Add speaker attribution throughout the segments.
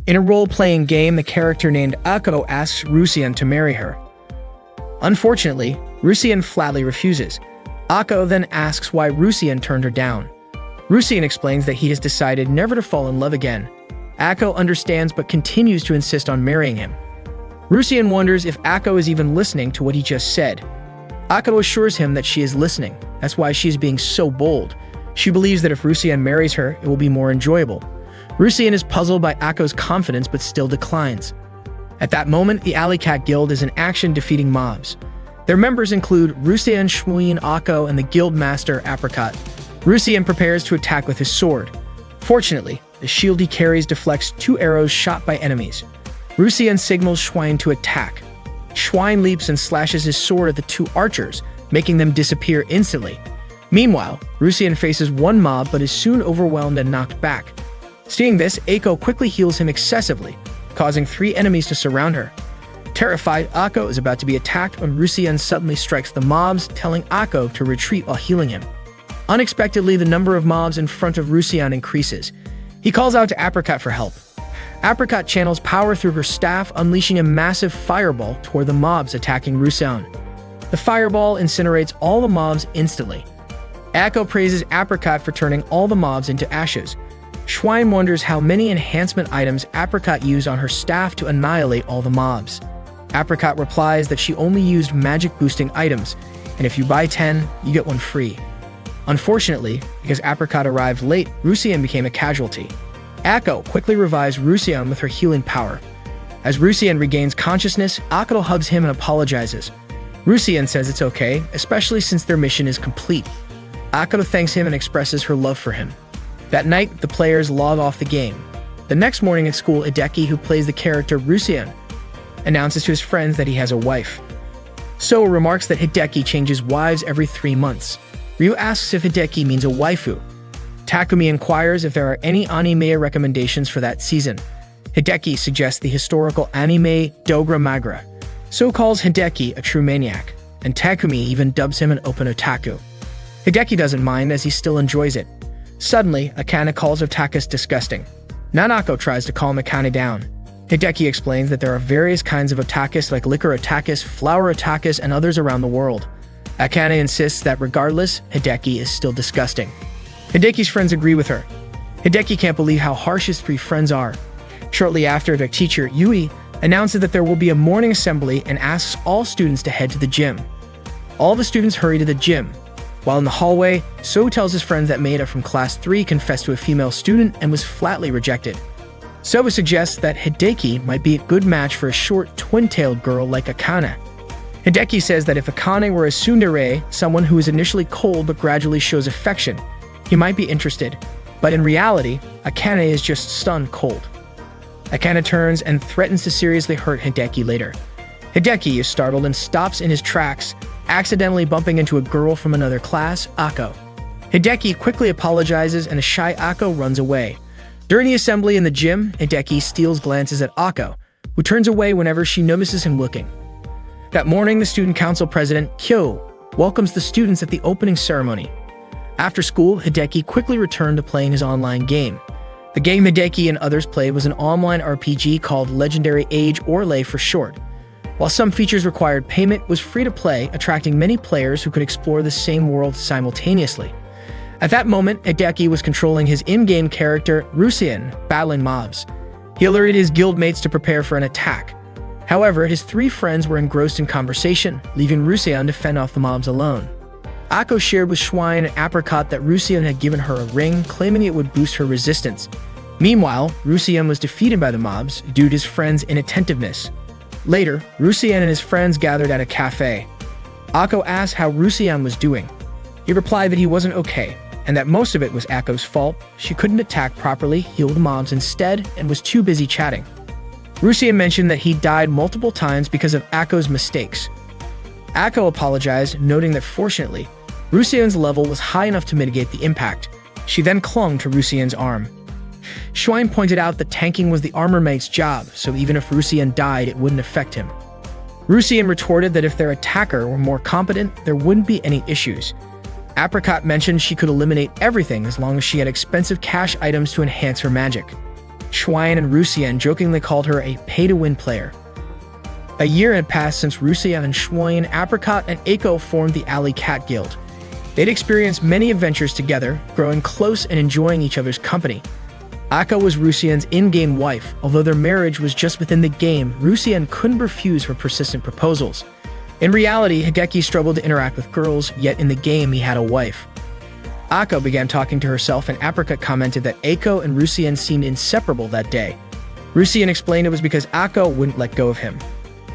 Speaker 1: In a role-playing game, the character named Ako asks Rusian to marry her. Unfortunately, Rusian flatly refuses. Ako then asks why Rusian turned her down. Rusian explains that he has decided never to fall in love again. Ako understands but continues to insist on marrying him. Rusian wonders if Ako is even listening to what he just said. Ako assures him that she is listening. That's why she is being so bold. She believes that if Rusian marries her, it will be more enjoyable. Rusian is puzzled by Ako's confidence but still declines. At that moment, the Alley Cat Guild is in action defeating mobs. Their members include Rusian, Shmuin, Ako, and the guild master Apricot. Rusian prepares to attack with his sword. Fortunately, the shield he carries deflects 2 arrows shot by enemies. Rusian signals Schwein to attack. Schwein leaps and slashes his sword at the 2 archers, making them disappear instantly. Meanwhile, Rusian faces one mob but is soon overwhelmed and knocked back. Seeing this, Ako quickly heals him excessively, causing 3 enemies to surround her. Terrified, Ako is about to be attacked when Rusian suddenly strikes the mobs, telling Ako to retreat while healing him. Unexpectedly, the number of mobs in front of Rusian increases. He calls out to Apricot for help. Apricot channels power through her staff, unleashing a massive fireball toward the mobs attacking Rusian. The fireball incinerates all the mobs instantly. Ako praises Apricot for turning all the mobs into ashes. Schwein wonders how many enhancement items Apricot used on her staff to annihilate all the mobs. Apricot replies that she only used magic-boosting items, and if you buy 10, you get 1 free. Unfortunately, because Apricot arrived late, Rusian became a casualty. Ako quickly revives Rusian with her healing power. As Rusian regains consciousness, Ako hugs him and apologizes. Rusian says it's okay, especially since their mission is complete. Ako thanks him and expresses her love for him. That night, the players log off the game. The next morning at school, Hideki, who plays the character Rusian, announces to his friends that he has a wife. So remarks that Hideki changes wives every 3 months. Ryu asks if Hideki means a waifu. Takumi inquires if there are any anime recommendations for that season. Hideki suggests the historical anime Dogra Magra. So calls Hideki a true maniac, and Takumi even dubs him an open otaku. Hideki doesn't mind as he still enjoys it. Suddenly, Akane calls Otakus disgusting. Nanako tries to calm Akane down. Hideki explains that there are various kinds of otakus like liquor otakus, flower otakus, and others around the world. Akane insists that regardless, Hideki is still disgusting. Hideki's friends agree with her. Hideki can't believe how harsh his 3 friends are. Shortly after, their teacher, Yui, announces that there will be a morning assembly and asks all students to head to the gym. All the students hurry to the gym. While in the hallway, So tells his friends that Maeda from class 3 confessed to a female student and was flatly rejected. So suggests that Hideki might be a good match for a short, twin-tailed girl like Akane. Hideki says that if Akane were a tsundere, someone who is initially cold but gradually shows affection, he might be interested. But in reality, Akane is just stone cold. Akane turns and threatens to seriously hurt Hideki later. Hideki is startled and stops in his tracks, accidentally bumping into a girl from another class, Ako. Hideki quickly apologizes and a shy Ako runs away. During the assembly in the gym, Hideki steals glances at Ako, who turns away whenever she notices him looking. That morning, the student council president, Kyo, welcomes the students at the opening ceremony. After school, Hideki quickly returned to playing his online game. The game Hideki and others played was an online RPG called Legendary Age, or LEI for short. While some features required payment, it was free to play, attracting many players who could explore the same world simultaneously. At that moment, Hideki was controlling his in-game character, Rusian, battling mobs. He alerted his guildmates to prepare for an attack. However, his 3 friends were engrossed in conversation, leaving Rusian to fend off the mobs alone. Ako shared with Schwein and Apricot that Rusian had given her a ring, claiming it would boost her resistance. Meanwhile, Rusian was defeated by the mobs due to his friends' inattentiveness. Later, Rusian and his friends gathered at a cafe. Ako asked how Rusian was doing. He replied that he wasn't okay, and that most of it was Ako's fault. She couldn't attack properly, heal the mobs instead, and was too busy chatting. Rusian mentioned that he died multiple times because of Ako's mistakes. Ako apologized, noting that fortunately, Rusian's level was high enough to mitigate the impact. She then clung to Rusian's arm. Schwein pointed out that tanking was the armor mate's job, so even if Rusian died, it wouldn't affect him. Rusian retorted that if their attacker were more competent, there wouldn't be any issues. Apricot mentioned she could eliminate everything as long as she had expensive cash items to enhance her magic. Schwein and Rusien jokingly called her a pay-to-win player. A year had passed since Rusien and Schwein, Apricot, and Aiko formed the Alley Cat Guild. They'd experienced many adventures together, growing close and enjoying each other's company. Aiko was Rusien's in-game wife. Although their marriage was just within the game, Rusien couldn't refuse her persistent proposals. In reality, Hideki struggled to interact with girls, yet in the game he had a wife. Aiko began talking to herself, and Apricot commented that Aiko and Rusien seemed inseparable that day. Rusien explained it was because Aiko wouldn't let go of him.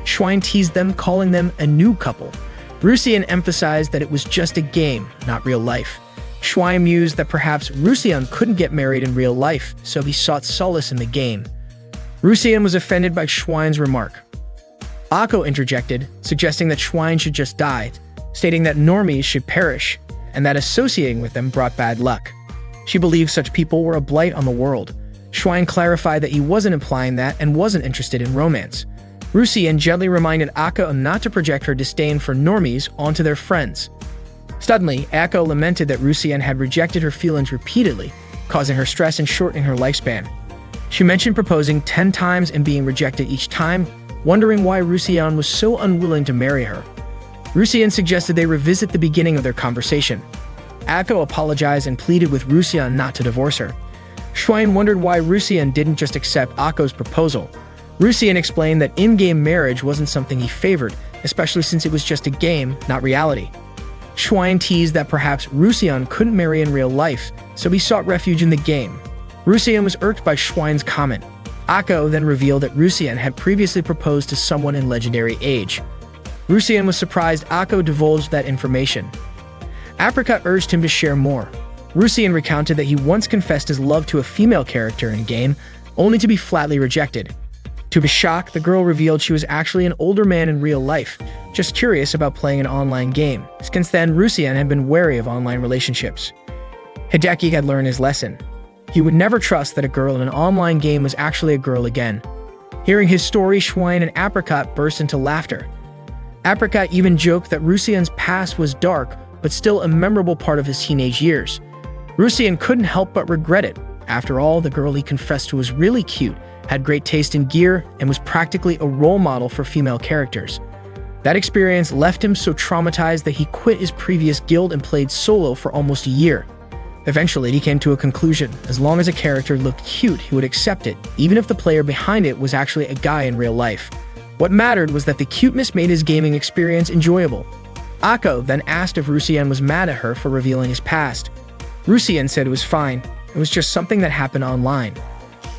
Speaker 1: Schwein teased them, calling them a new couple. Rusien emphasized that it was just a game, not real life. Schwein mused that perhaps Rusien couldn't get married in real life, so he sought solace in the game. Rusien was offended by Schwein's remark. Aiko interjected, suggesting that Schwein should just die, stating that normies should perish, and that associating with them brought bad luck. She believed such people were a blight on the world. Schwein clarified that he wasn't implying that and wasn't interested in romance. Rusien gently reminded Aiko not to project her disdain for normies onto their friends. Suddenly, Aiko lamented that Rusien had rejected her feelings repeatedly, causing her stress and shortening her lifespan. She mentioned proposing 10 times and being rejected each time, wondering why Rusien was so unwilling to marry her. Rusien suggested they revisit the beginning of their conversation. Aiko apologized and pleaded with Rusien not to divorce her. Schwein wondered why Rusien didn't just accept Aiko's proposal. Rusien explained that in-game marriage wasn't something he favored, especially since it was just a game, not reality. Schwein teased that perhaps Rusien couldn't marry in real life, so he sought refuge in the game. Rusien was irked by Schwein's comment. Aiko then revealed that Rusien had previously proposed to someone in Legendary Age. Rusien was surprised Aiko divulged that information. Apricot urged him to share more. Rusien recounted that he once confessed his love to a female character in-game, only to be flatly rejected. To his shock, the girl revealed she was actually an older man in real life, just curious about playing an online game. Since then, Rusien had been wary of online relationships. Hideki had learned his lesson. He would never trust that a girl in an online game was actually a girl again. Hearing his story, Schwein and Apricot burst into laughter. Apricot even joked that Rusien's past was dark, but still a memorable part of his teenage years. Rusien couldn't help but regret it. After all, the girl he confessed to was really cute, had great taste in gear, and was practically a role model for female characters. That experience left him so traumatized that he quit his previous guild and played solo for almost a year. Eventually, he came to a conclusion. As long as a character looked cute, he would accept it, even if the player behind it was actually a guy in real life. What mattered was that the cuteness made his gaming experience enjoyable. Aiko then asked if Rusien was mad at her for revealing his past. Rusien said it was fine. It was just something that happened online.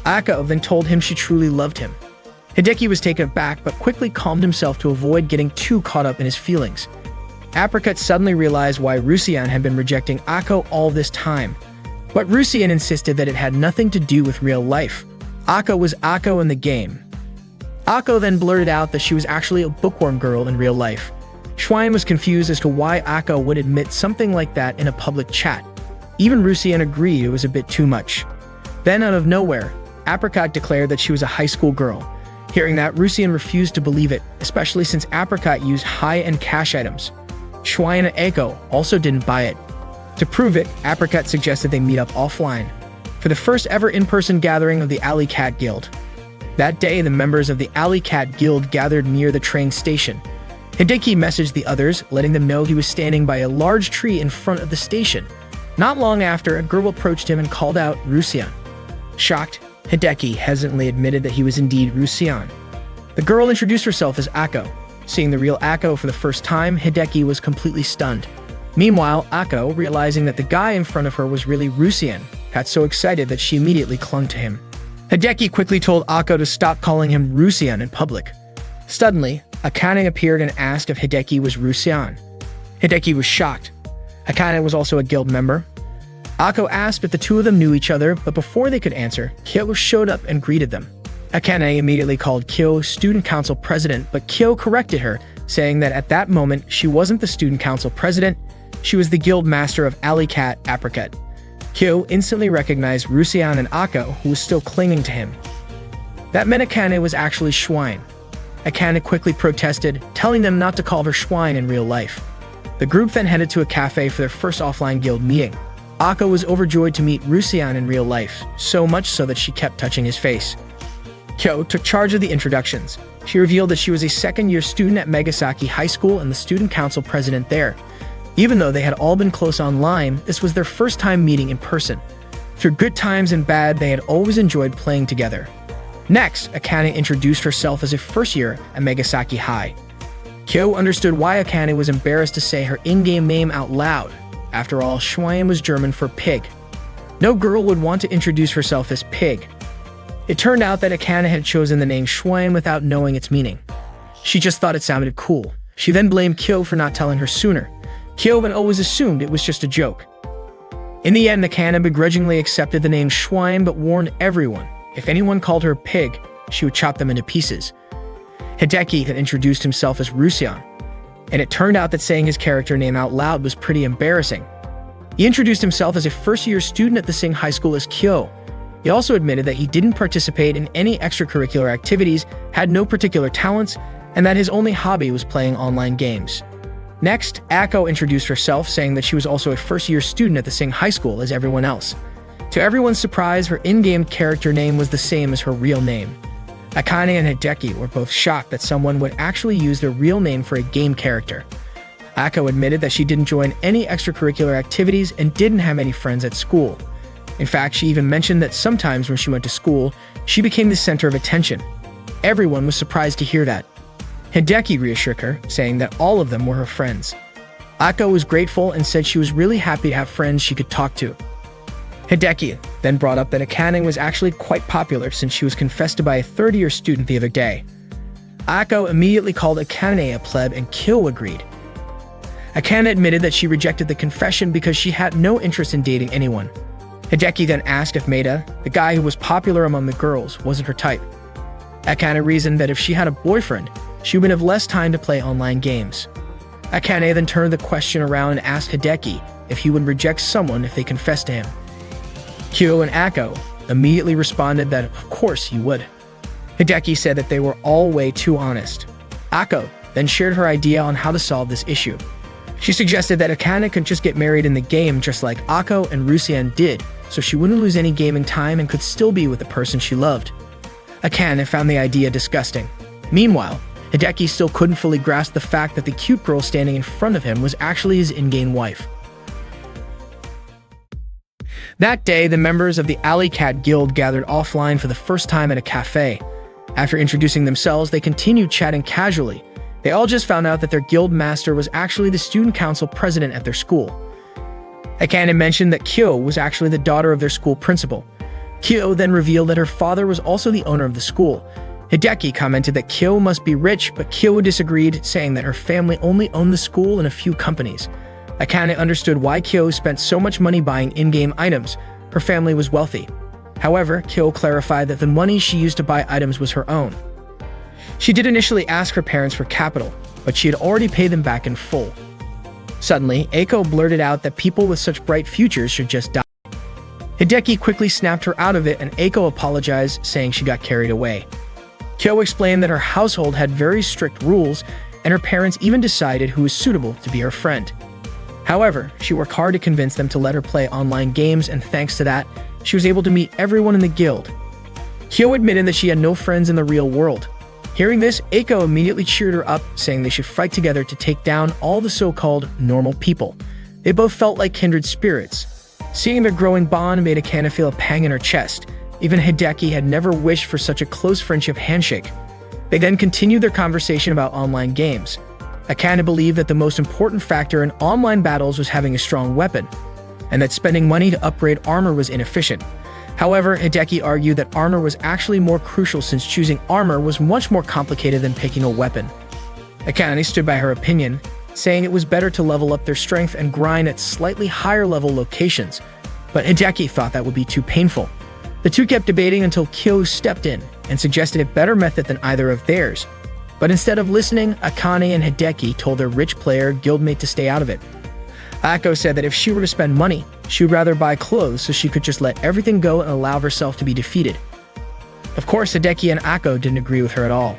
Speaker 1: Aiko then told him she truly loved him. Hideki was taken aback but quickly calmed himself to avoid getting too caught up in his feelings. Apricot suddenly realized why Rusien had been rejecting Aiko all this time. But Rusien insisted that it had nothing to do with real life. Aiko was Aiko in the game. Aiko then blurted out that she was actually a bookworm girl in real life. Schwein was confused as to why Aiko would admit something like that in a public chat. Even Rusien agreed it was a bit too much. Then, out of nowhere, Apricot declared that she was a high school girl. Hearing that, Rusien refused to believe it, especially since Apricot used high-end cash items. Schwein and Aiko also didn't buy it. To prove it, Apricot suggested they meet up offline for the first ever in-person gathering of the Alley Cat Guild. That day, the members of the Alley Cat Guild gathered near the train station. Hideki messaged the others, letting them know he was standing by a large tree in front of the station. Not long after, a girl approached him and called out Rusien. Shocked, Hideki hesitantly admitted that he was indeed Rusien. The girl introduced herself as Aiko. Seeing the real Aiko for the first time, Hideki was completely stunned. Meanwhile, Aiko, realizing that the guy in front of her was really Rusien, got so excited that she immediately clung to him. Hideki quickly told Aiko to stop calling him Rusien in public. Suddenly, Akane appeared and asked if Hideki was Rusien. Hideki was shocked. Akane was also a guild member. Aiko asked if the two of them knew each other, but before they could answer, Kyo showed up and greeted them. Akane immediately called Kyo student council president, but Kyo corrected her, saying that at that moment, she wasn't the student council president, she was the guild master of Alley Cat Apricot. Kyo instantly recognized Rusien and Aiko, who was still clinging to him. That meant Akane was actually Schwein. Akane quickly protested, telling them not to call her Schwein in real life. The group then headed to a cafe for their first offline guild meeting. Ako was overjoyed to meet Rusian in real life, so much so that she kept touching his face. Kyo took charge of the introductions. She revealed that she was a second-year student at Megasaki High School and the student council president there. Even though they had all been close online, this was their first time meeting in person. Through good times and bad, they had always enjoyed playing together. Next, Akane introduced herself as a first year at Megasaki High. Kyo understood why Akane was embarrassed to say her in-game name out loud. After all, Schwein was German for pig. No girl would want to introduce herself as pig. It turned out that Akane had chosen the name Schwein without knowing its meaning. She just thought it sounded cool. She then blamed Kyo for not telling her sooner. Kyo had always assumed it was just a joke. In the end, Akane begrudgingly accepted the name Schwein but warned everyone, if anyone called her pig, she would chop them into pieces. Hideki had introduced himself as Rusian, and it turned out that saying his character name out loud was pretty embarrassing. He introduced himself as a first-year student at the same high school as Kyo. He also admitted that he didn't participate in any extracurricular activities, had no particular talents, and that his only hobby was playing online games. Next, Ako introduced herself, saying that she was also a first-year student at the same high school as everyone else. To everyone's surprise, her in-game character name was the same as her real name. Akane and Hideki were both shocked that someone would actually use their real name for a game character. Ako admitted that she didn't join any extracurricular activities and didn't have any friends at school. In fact, she even mentioned that sometimes when she went to school, she became the center of attention. Everyone was surprised to hear that. Hideki reassured her, saying that all of them were her friends. Ako was grateful and said she was really happy to have friends she could talk to. Hideki then brought up that Akane was actually quite popular since she was confessed to by a third-year student the other day. Ako immediately called Akane a pleb and Kyo agreed. Akane admitted that she rejected the confession because she had no interest in dating anyone. Hideki then asked if Maeda, the guy who was popular among the girls, wasn't her type. Akane reasoned that if she had a boyfriend, she would have less time to play online games. Akane then turned the question around and asked Hideki if he would reject someone if they confessed to him. Kyo and Ako immediately responded that of course he would. Hideki said that they were all way too honest. Ako then shared her idea on how to solve this issue. She suggested that Akane could just get married in the game just like Ako and Rusian did, so she wouldn't lose any gaming time and could still be with the person she loved. Akane found the idea disgusting. Meanwhile, Hideki still couldn't fully grasp the fact that the cute girl standing in front of him was actually his in-game wife. That day, the members of the Alley Cat Guild gathered offline for the first time at a cafe. After introducing themselves, they continued chatting casually. They all just found out that their guild master was actually the student council president at their school. Akane mentioned that Kyo was actually the daughter of their school principal. Kyo then revealed that her father was also the owner of the school. Hideki commented that Kyo must be rich, but Kyo disagreed, saying that her family only owned the school and a few companies. Akane understood why Kyo spent so much money buying in-game items. Her family was wealthy. However, Kyo clarified that the money she used to buy items was her own. She did initially ask her parents for capital, but she had already paid them back in full. Suddenly, Ako blurted out that people with such bright futures should just die. Hideki quickly snapped her out of it and Ako apologized, saying she got carried away. Kyo explained that her household had very strict rules, and her parents even decided who was suitable to be her friend. However, she worked hard to convince them to let her play online games, and thanks to that, she was able to meet everyone in the guild. Kyo admitted that she had no friends in the real world. Hearing this, Ako immediately cheered her up, saying they should fight together to take down all the so-called normal people. They both felt like kindred spirits. Seeing their growing bond made Akane feel a pang in her chest. Even Hideki had never wished for such a close friendship handshake. They then continued their conversation about online games. Akane believed that the most important factor in online battles was having a strong weapon, and that spending money to upgrade armor was inefficient. However, Hideki argued that armor was actually more crucial since choosing armor was much more complicated than picking a weapon. Akane stood by her opinion, saying it was better to level up their strength and grind at slightly higher level locations, but Hideki thought that would be too painful. The two kept debating until Kyo stepped in and suggested a better method than either of theirs. But instead of listening, Akane and Hideki told their rich player guildmate to stay out of it. Ako said that if she were to spend money, she would rather buy clothes so she could just let everything go and allow herself to be defeated. Of course, Hideki and Ako didn't agree with her at all.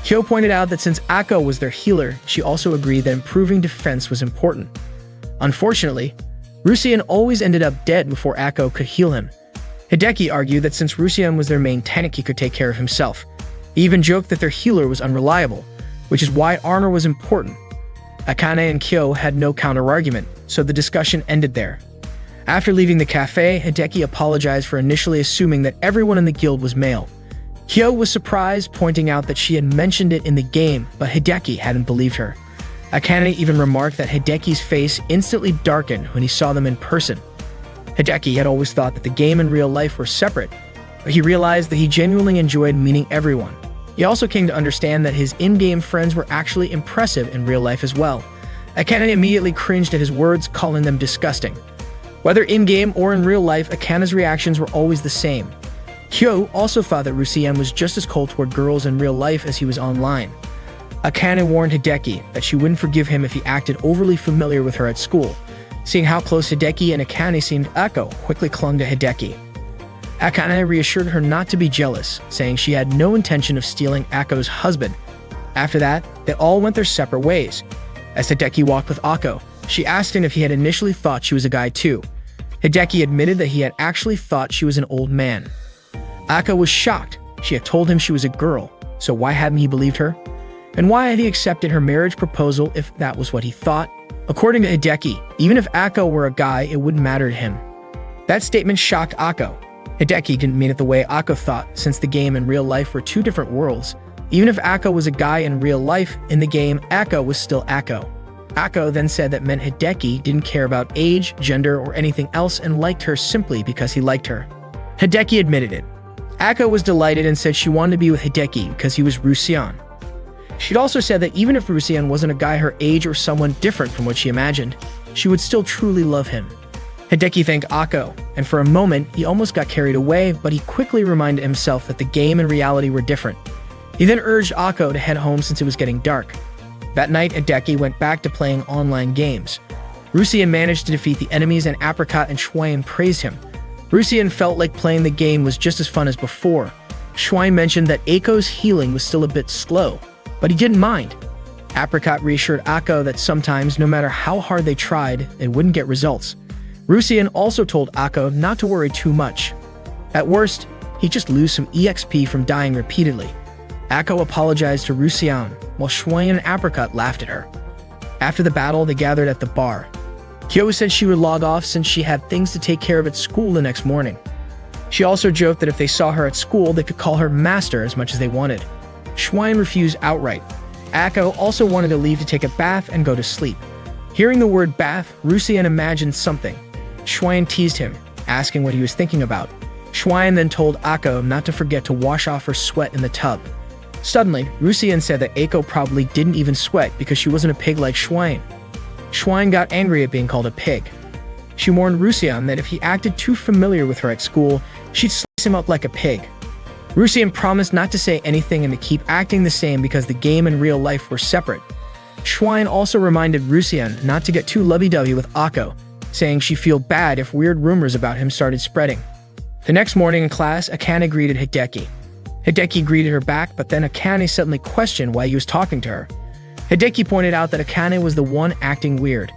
Speaker 1: Kyo pointed out that since Ako was their healer, she also agreed that improving defense was important. Unfortunately, Rusian always ended up dead before Ako could heal him. Hideki argued that since Rusian was their main tank, he could take care of himself. He even joked that their healer was unreliable, which is why armor was important. Akane and Kyo had no counter-argument, so the discussion ended there. After leaving the cafe, Hideki apologized for initially assuming that everyone in the guild was male. Kyo was surprised, pointing out that she had mentioned it in the game, but Hideki hadn't believed her. Akane even remarked that Hideki's face instantly darkened when he saw them in person. Hideki had always thought that the game and real life were separate, but he realized that he genuinely enjoyed meeting everyone. He also came to understand that his in-game friends were actually impressive in real life as well. Akane immediately cringed at his words, calling them disgusting. Whether in-game or in real life, Akane's reactions were always the same. Kyo also thought that Rusian was just as cold toward girls in real life as he was online. Akane warned Hideki that she wouldn't forgive him if he acted overly familiar with her at school. Seeing how close Hideki and Akane seemed, Ako quickly clung to Hideki. Akane reassured her not to be jealous, saying she had no intention of stealing Ako's husband. After that, they all went their separate ways. As Hideki walked with Ako, she asked him if he had initially thought she was a guy too. Hideki admitted that he had actually thought she was an old man. Ako was shocked. She had told him she was a girl, so why hadn't he believed her? And why had he accepted her marriage proposal if that was what he thought? According to Hideki, even if Ako were a guy, it wouldn't matter to him. That statement shocked Ako. Hideki didn't mean it the way Ako thought, since the game and real life were two different worlds. Even if Ako was a guy in real life, in the game, Ako was still Ako. Ako then said that meant Hideki didn't care about age, gender, or anything else and liked her simply because he liked her. Hideki admitted it. Ako was delighted and said she wanted to be with Hideki because he was Rusian. She'd also said that even if Rusian wasn't a guy her age or someone different from what she imagined, she would still truly love him. Hideki thanked Ako, and for a moment, he almost got carried away, but he quickly reminded himself that the game and reality were different. He then urged Ako to head home since it was getting dark. That night, Hideki went back to playing online games. Rusian managed to defeat the enemies and Apricot and Schwein praised him. Rusian felt like playing the game was just as fun as before. Schwein mentioned that Ako's healing was still a bit slow, but he didn't mind. Apricot reassured Ako that sometimes, no matter how hard they tried, they wouldn't get results. Rusian also told Ako not to worry too much. At worst, he'd just lose some EXP from dying repeatedly. Ako apologized to Rusian, while Schwein and Apricot laughed at her. After the battle, they gathered at the bar. Kyo said she would log off since she had things to take care of at school the next morning. She also joked that if they saw her at school, they could call her master as much as they wanted. Schwein refused outright. Ako also wanted to leave to take a bath and go to sleep. Hearing the word bath, Rusian imagined something. Schwein teased him, asking what he was thinking about. Schwein then told Ako not to forget to wash off her sweat in the tub. Suddenly, Rusian said that Ako probably didn't even sweat because she wasn't a pig like Schwein. Schwein got angry at being called a pig. She warned Rusian that if he acted too familiar with her at school, she'd slice him up like a pig. Rusian promised not to say anything and to keep acting the same because the game and real life were separate. Schwein also reminded Rusian not to get too lovey-dovey with Ako, saying she'd feel bad if weird rumors about him started spreading. The next morning in class, Akane greeted Hideki. Hideki greeted her back, but then Akane suddenly questioned why he was talking to her. Hideki pointed out that Akane was the one acting weird.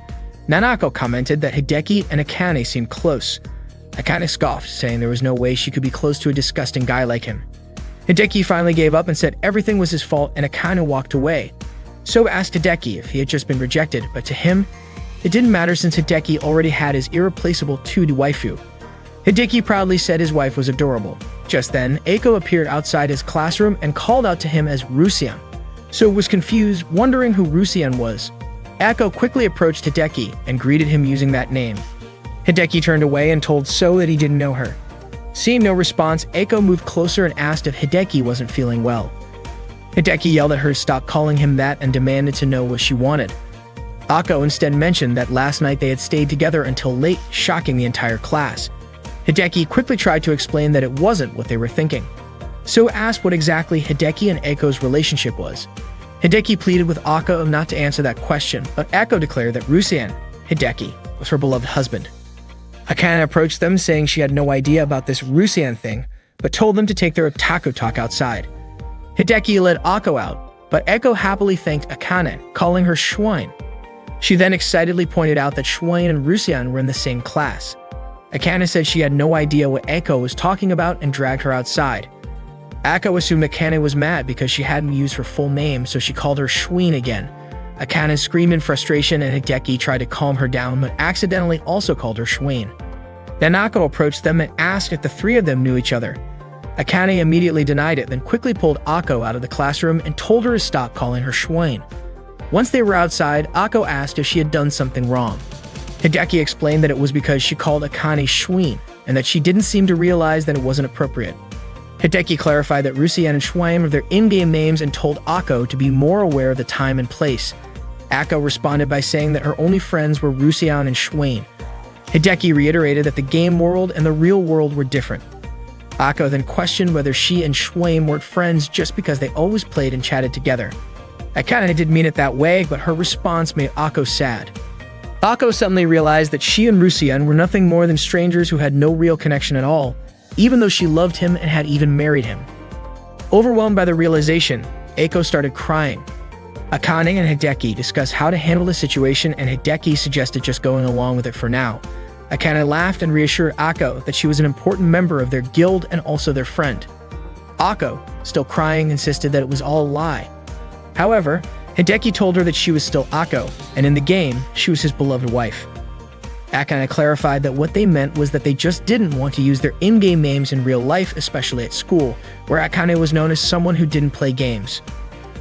Speaker 1: Nanako commented that Hideki and Akane seemed close. Akane scoffed, saying there was no way she could be close to a disgusting guy like him. Hideki finally gave up and said everything was his fault, and Akane walked away. So asked Hideki if he had just been rejected, but to him, it didn't matter since Hideki already had his irreplaceable 2D waifu. Hideki proudly said his wife was adorable. Just then, Ako appeared outside his classroom and called out to him as Rusian. So was confused, wondering who Rusian was. Ako quickly approached Hideki and greeted him using that name. Hideki turned away and told So that he didn't know her. Seeing no response, Ako moved closer and asked if Hideki wasn't feeling well. Hideki yelled at her to stop calling him that and demanded to know what she wanted. Ako instead mentioned that last night they had stayed together until late, shocking the entire class. Hideki quickly tried to explain that it wasn't what they were thinking. So asked what exactly Hideki and Ako's relationship was. Hideki pleaded with Ako not to answer that question, but Ako declared that Rusian, Hideki, was her beloved husband. Akane approached them, saying she had no idea about this Rusian thing, but told them to take their otaku talk outside. Hideki led Ako out, but Ako happily thanked Akane, calling her Schwein. She then excitedly pointed out that Shuain and Rusian were in the same class. Akane said she had no idea what Eiko was talking about and dragged her outside. Akane assumed Akane was mad because she hadn't used her full name, so she called her Shuin again. Akane screamed in frustration and Hideki tried to calm her down but accidentally also called her Shuin. Then Akane approached them and asked if the three of them knew each other. Akane immediately denied it, then quickly pulled Akane out of the classroom and told her to stop calling her Shuin. Once they were outside, Akane asked if she had done something wrong. Hideki explained that it was because she called Akane Shuin, and that she didn't seem to realize that it wasn't appropriate. Hideki clarified that Rusian and Shuin were their in-game names and told Akane to be more aware of the time and place. Akane responded by saying that her only friends were Rusian and Shuin. Hideki reiterated that the game world and the real world were different. Akane then questioned whether she and Shuin weren't friends just because they always played and chatted together. Akane didn't mean it that way, but her response made Akane sad. Akane suddenly realized that she and Rusian were nothing more than strangers who had no real connection at all, even though she loved him and had even married him. Overwhelmed by the realization, Eiko started crying. Akane and Hideki discussed how to handle the situation, and Hideki suggested just going along with it for now. Akane laughed and reassured Akane that she was an important member of their guild and also their friend. Akane, still crying, insisted that it was all a lie. However, Hideki told her that she was still Akane, and in the game, she was his beloved wife. Akane clarified that what they meant was that they just didn't want to use their in-game names in real life, especially at school, where Akane was known as someone who didn't play games.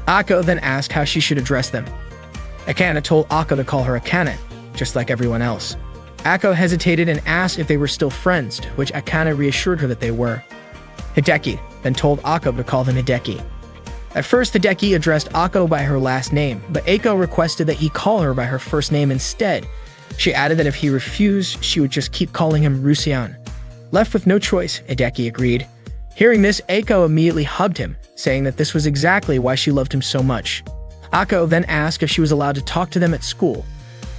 Speaker 1: Akane then asked how she should address them. Akane told Akane to call her Akane, just like everyone else. Akane hesitated and asked if they were still friends, to which Akane reassured her that they were. Hideki then told Akane to call them Hideki. At first, Hideki addressed Akane by her last name, but Eiko requested that he call her by her first name instead. She added that if he refused, she would just keep calling him Rusian. Left with no choice, Hideki agreed. Hearing this, Eiko immediately hugged him, saying that this was exactly why she loved him so much. Akane then asked if she was allowed to talk to them at school.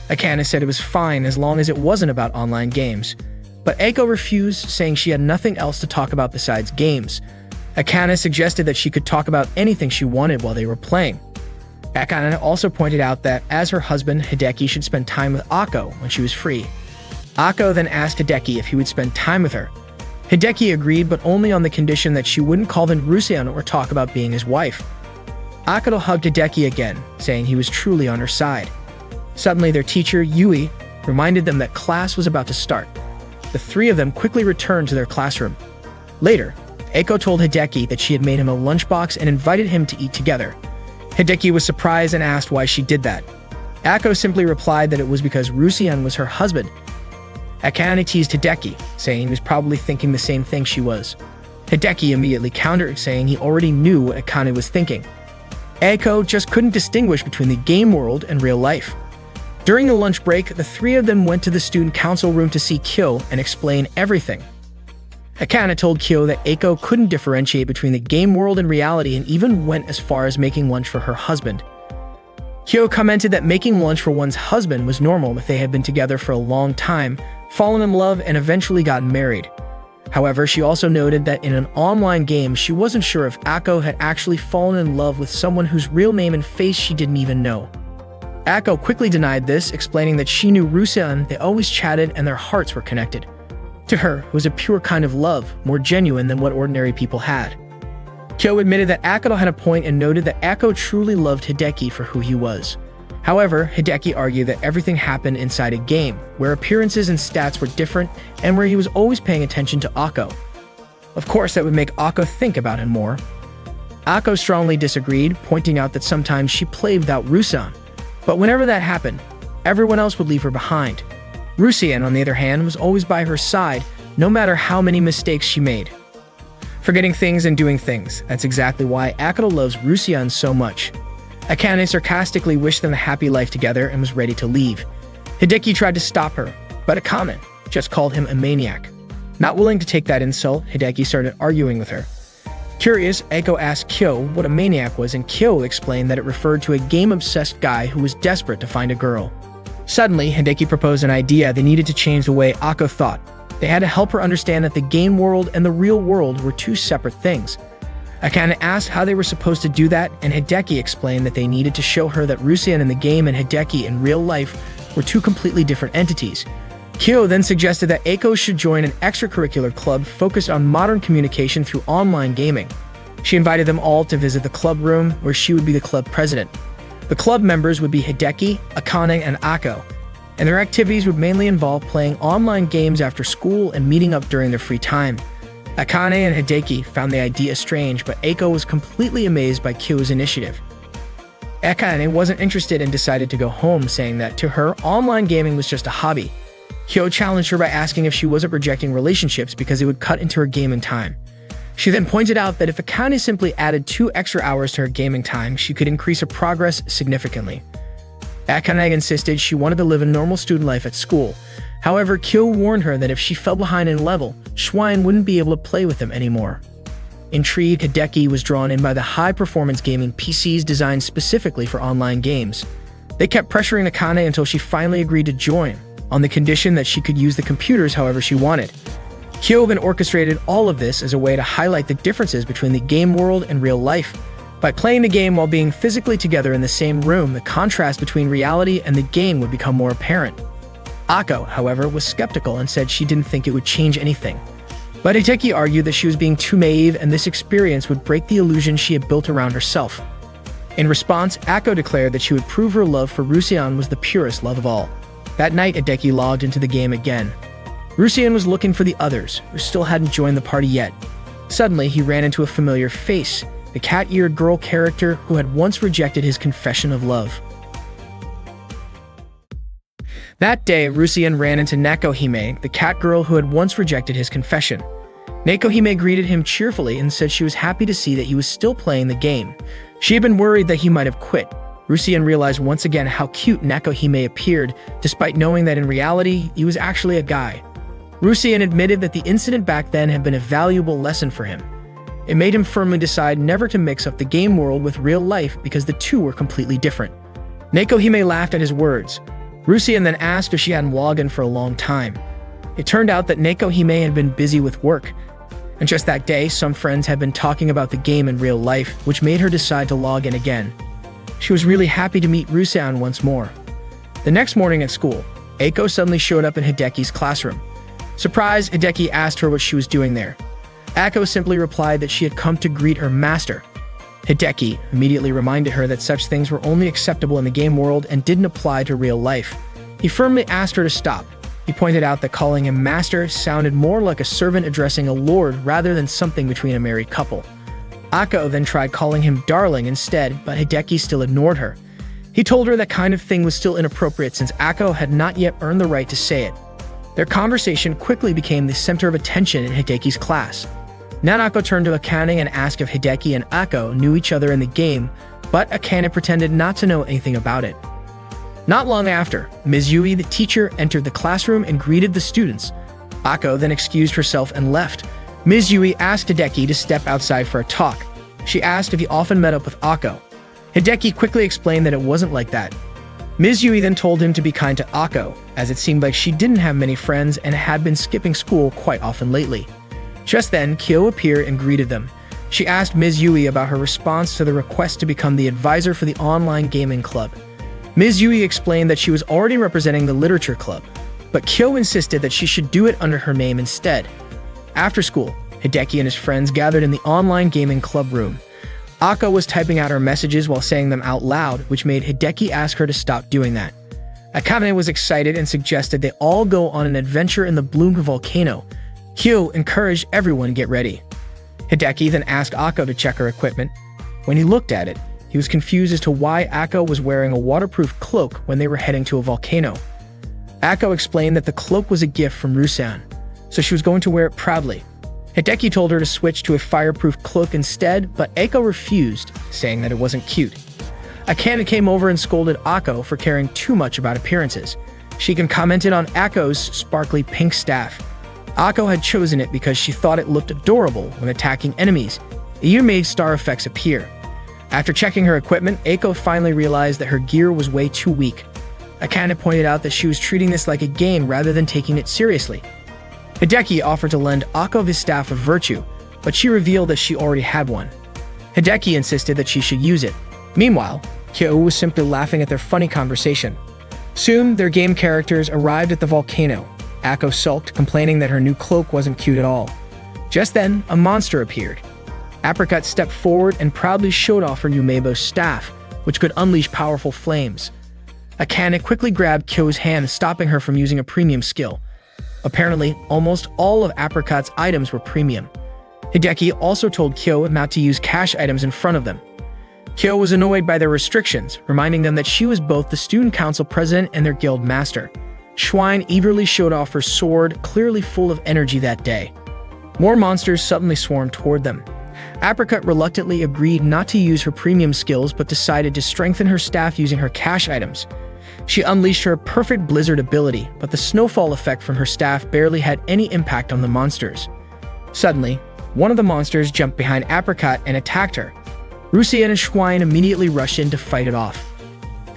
Speaker 1: Akane said it was fine as long as it wasn't about online games. But Eiko refused, saying she had nothing else to talk about besides games. Akane suggested that she could talk about anything she wanted while they were playing. Akane also pointed out that, as her husband, Hideki should spend time with Akane when she was free. Akane then asked Hideki if he would spend time with her. Hideki agreed, but only on the condition that she wouldn't call him Rusian or talk about being his wife. Akane hugged Hideki again, saying he was truly on her side. Suddenly, their teacher, Yui, reminded them that class was about to start. The three of them quickly returned to their classroom. Later, Eiko told Hideki that she had made him a lunchbox and invited him to eat together. Hideki was surprised and asked why she did that. Akane simply replied that it was because Rusian was her husband. Akane teased Hideki, saying he was probably thinking the same thing she was. Hideki immediately countered, saying he already knew what Akane was thinking. Eiko just couldn't distinguish between the game world and real life. During the lunch break, the three of them went to the student council room to see Kyo and explain everything. Akane told Kyo that Eiko couldn't differentiate between the game world and reality and even went as far as making lunch for her husband. Kyo commented that making lunch for one's husband was normal if they had been together for a long time, fallen in love, and eventually gotten married. However, she also noted that in an online game, she wasn't sure if Akane had actually fallen in love with someone whose real name and face she didn't even know. Akane quickly denied this, explaining that she knew Rusian, they always chatted, and their hearts were connected. To her, it was a pure kind of love, more genuine than what ordinary people had. Kyo admitted that Akane had a point and noted that Akane truly loved Hideki for who he was. However, Hideki argued that everything happened inside a game, where appearances and stats were different, and where he was always paying attention to Akane. Of course, that would make Akane think about him more. Akane strongly disagreed, pointing out that sometimes she played without Rusian, but whenever that happened, everyone else would leave her behind. Rusian, on the other hand, was always by her side, no matter how many mistakes she made. Forgetting things and doing things, that's exactly why Akane loves Rusian so much. Akane sarcastically wished them a happy life together and was ready to leave. Hideki tried to stop her, but Akane just called him a maniac. Not willing to take that insult, Hideki started arguing with her. Curious, Eiko asked Kyo what a maniac was, and Kyo explained that it referred to a game-obsessed guy who was desperate to find a girl. Suddenly, Hideki proposed an idea they needed to change the way Akane thought. They had to help her understand that the game world and the real world were two separate things. Akane asked how they were supposed to do that, and Hideki explained that they needed to show her that Rusian in the game and Hideki in real life were two completely different entities. Kyo then suggested that Eiko should join an extracurricular club focused on modern communication through online gaming. She invited them all to visit the club room, where she would be the club president. The club members would be Hideki, Akane, and Ako, and their activities would mainly involve playing online games after school and meeting up during their free time. Akane and Hideki found the idea strange, but Eiko was completely amazed by Kyo's initiative. Akane wasn't interested and decided to go home, saying that to her, online gaming was just a hobby. Kyo challenged her by asking if she wasn't rejecting relationships because it would cut into her gaming time. She then pointed out that if Akane simply added 2 extra hours to her gaming time, she could increase her progress significantly. Akane insisted she wanted to live a normal student life at school. However, Kyo warned her that if she fell behind in level, Schwein wouldn't be able to play with them anymore. Intrigued, Hideki was drawn in by the high-performance gaming PCs designed specifically for online games. They kept pressuring Akane until she finally agreed to join, on the condition that she could use the computers however she wanted. Kyo then orchestrated all of this as a way to highlight the differences between the game world and real life. By playing the game while being physically together in the same room, the contrast between reality and the game would become more apparent. Ako, however, was skeptical and said she didn't think it would change anything. But Hideki argued that she was being too naive and this experience would break the illusion she had built around herself. In response, Ako declared that she would prove her love for Rusian was the purest love of all. That night, Hideki logged into the game again. Rusian was looking for the others, who still hadn't joined the party yet. Suddenly, he ran into a familiar face, the cat-eared girl character who had once rejected his confession of love. That day, Rusian ran into Nekohime, the cat girl who had once rejected his confession. Nekohime greeted him cheerfully and said she was happy to see that he was still playing the game. She had been worried that he might have quit. Rusian realized once again how cute Nekohime appeared, despite knowing that in reality, he was actually a guy. Rusian admitted that the incident back then had been a valuable lesson for him. It made him firmly decide never to mix up the game world with real life because the two were completely different. Nekohime laughed at his words. Rusian then asked if she hadn't logged in for a long time. It turned out that Nekohime had been busy with work, and just that day, some friends had been talking about the game in real life, which made her decide to log in again. She was really happy to meet Rusian once more. The next morning at school, Eiko suddenly showed up in Hideki's classroom. Surprised, Hideki asked her what she was doing there. Ako simply replied that she had come to greet her master. Hideki immediately reminded her that such things were only acceptable in the game world and didn't apply to real life. He firmly asked her to stop. He pointed out that calling him master sounded more like a servant addressing a lord rather than something between a married couple. Ako then tried calling him darling instead, but Hideki still ignored her. He told her that kind of thing was still inappropriate since Ako had not yet earned the right to say it. Their conversation quickly became the center of attention in Hideki's class. Nanako turned to Akane and asked if Hideki and Ako knew each other in the game, but Akane pretended not to know anything about it. Not long after, Ms. Yui, the teacher, entered the classroom and greeted the students. Ako then excused herself and left. Ms. Yui asked Hideki to step outside for a talk. She asked if he often met up with Ako. Hideki quickly explained that it wasn't like that. Ms. Yui then told him to be kind to Ako, as it seemed like she didn't have many friends and had been skipping school quite often lately. Just then, Kyo appeared and greeted them. She asked Ms. Yui about her response to the request to become the advisor for the online gaming club. Ms. Yui explained that she was already representing the literature club, but Kyo insisted that she should do it under her name instead. After school, Hideki and his friends gathered in the online gaming club room. Ako was typing out her messages while saying them out loud, which made Hideki ask her to stop doing that. Akane was excited and suggested they all go on an adventure in the Bloom volcano. Kyo encouraged everyone to get ready. Hideki then asked Ako to check her equipment. When he looked at it, he was confused as to why Ako was wearing a waterproof cloak when they were heading to a volcano. Ako explained that the cloak was a gift from Rusan, so she was going to wear it proudly. Hideki told her to switch to a fireproof cloak instead, but Ako refused, saying that it wasn't cute. Akane came over and scolded Ako for caring too much about appearances. She even commented on Ako's sparkly pink staff. Ako had chosen it because she thought it looked adorable when attacking enemies. It even made star effects appear. After checking her equipment, Ako finally realized that her gear was way too weak. Akane pointed out that she was treating this like a game rather than taking it seriously. Hideki offered to lend Ako his staff of virtue, but she revealed that she already had one. Hideki insisted that she should use it. Meanwhile, Kyo was simply laughing at their funny conversation. Soon, their game characters arrived at the volcano. Akko sulked, complaining that her new cloak wasn't cute at all. Just then, a monster appeared. Apricot stepped forward and proudly showed off her new Meibo's staff, which could unleash powerful flames. Akane quickly grabbed Kyo's hand, stopping her from using a premium skill. Apparently, almost all of Apricot's items were premium. Hideki also told Kyo not to use cash items in front of them. Kyo was annoyed by their restrictions, reminding them that she was both the student council president and their guild master. Schwein eagerly showed off her sword, clearly full of energy that day. More monsters suddenly swarmed toward them. Apricot reluctantly agreed not to use her premium skills but decided to strengthen her staff using her cash items. She unleashed her perfect blizzard ability, but the snowfall effect from her staff barely had any impact on the monsters. Suddenly, one of the monsters jumped behind Apricot and attacked her. Rusien and Schwein immediately rushed in to fight it off.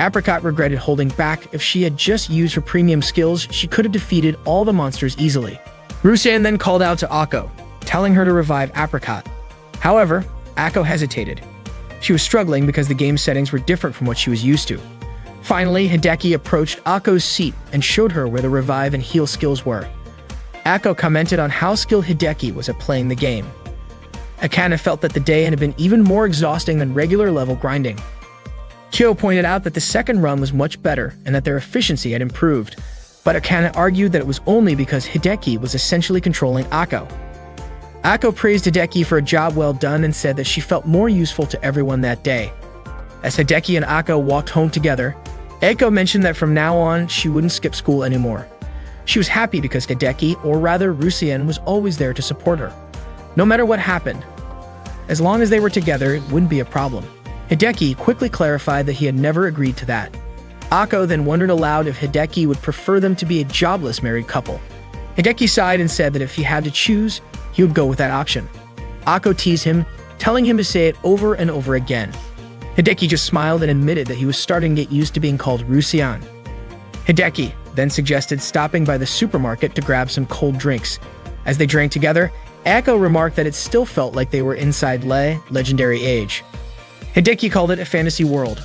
Speaker 1: Apricot regretted holding back. If she had just used her premium skills, she could have defeated all the monsters easily. Rusien then called out to Akko, telling her to revive Apricot. However, Akko hesitated. She was struggling because the game settings were different from what she was used to. Finally, Hideki approached Akko's seat and showed her where the revive and heal skills were. Akko commented on how skilled Hideki was at playing the game. Akane felt that the day had been even more exhausting than regular level grinding. Kyo pointed out that the second run was much better and that their efficiency had improved, but Akane argued that it was only because Hideki was essentially controlling Akko. Akko praised Hideki for a job well done and said that she felt more useful to everyone that day. As Hideki and Akko walked home together, Akko mentioned that from now on, she wouldn't skip school anymore. She was happy because Hideki, or rather Rusien, was always there to support her. No matter what happened, as long as they were together, it wouldn't be a problem. Hideki quickly clarified that he had never agreed to that. Akko then wondered aloud if Hideki would prefer them to be a jobless married couple. Hideki sighed and said that if he had to choose, he would go with that option. Akko teased him, telling him to say it over and over again. Hideki just smiled and admitted that he was starting to get used to being called Rusien. Hideki then suggested stopping by the supermarket to grab some cold drinks. As they drank together, Akko remarked that it still felt like they were inside legendary age. Hideki called it a fantasy world.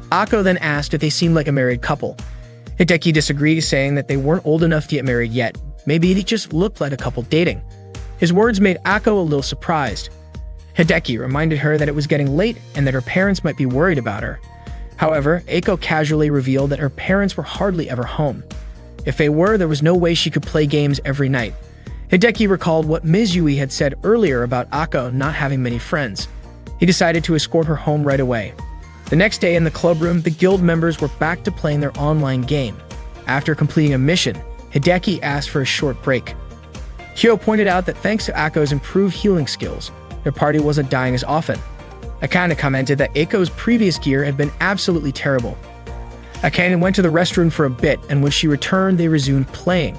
Speaker 1: Akko then asked if they seemed like a married couple. Hideki disagreed, saying that they weren't old enough to get married yet. Maybe they just looked like a couple dating. His words made Akko a little surprised. Hideki reminded her that it was getting late and that her parents might be worried about her. However, Akko casually revealed that her parents were hardly ever home. If they were, there was no way she could play games every night. Hideki recalled what Ms. Yui had said earlier about Akko not having many friends. He decided to escort her home right away. The next day in the club room, the guild members were back to playing their online game. After completing a mission, Hideki asked for a short break. Kyo pointed out that thanks to Akko's improved healing skills, their party wasn't dying as often. Akane commented that Akko's previous gear had been absolutely terrible. Akane went to the restroom for a bit, and when she returned, they resumed playing.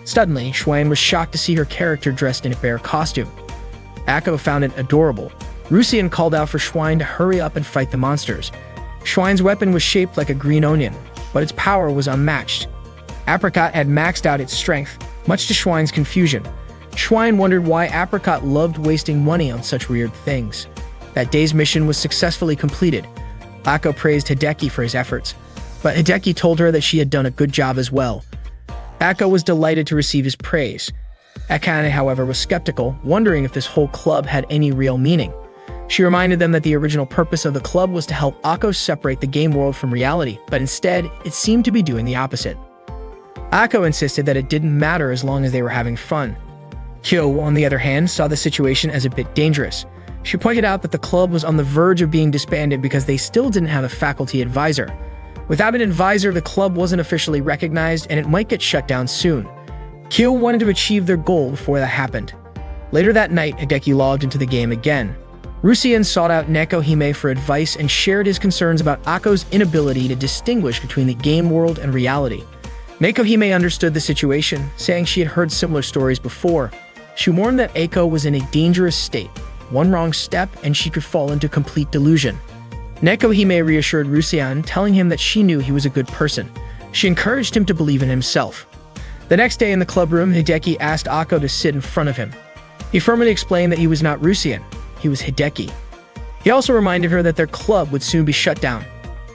Speaker 1: Suddenly, Schwein was shocked to see her character dressed in a bear costume. Akko found it adorable. Rusien called out for Schwein to hurry up and fight the monsters. Schwein's weapon was shaped like a green onion, but its power was unmatched. Apricot had maxed out its strength, much to Schwein's confusion. Schwein wondered why Apricot loved wasting money on such weird things. That day's mission was successfully completed. Akko praised Hideki for his efforts, but Hideki told her that she had done a good job as well. Akko was delighted to receive his praise. Akane, however, was skeptical, wondering if this whole club had any real meaning. She reminded them that the original purpose of the club was to help Akko separate the game world from reality, but instead, it seemed to be doing the opposite. Akko insisted that it didn't matter as long as they were having fun. Kyo, on the other hand, saw the situation as a bit dangerous. She pointed out that the club was on the verge of being disbanded because they still didn't have a faculty advisor. Without an advisor, the club wasn't officially recognized and it might get shut down soon. Kyo wanted to achieve their goal before that happened. Later that night, Hideki logged into the game again. Rusien sought out Nekohime for advice and shared his concerns about Akko's inability to distinguish between the game world and reality. Nekohime understood the situation, saying she had heard similar stories before. She warned that Akko was in a dangerous state. One wrong step and she could fall into complete delusion. Nekohime reassured Rusien, telling him that she knew he was a good person. She encouraged him to believe in himself. The next day in the club room, Hideki asked Akko to sit in front of him. He firmly explained that he was not Rusien, he was Hideki. He also reminded her that their club would soon be shut down,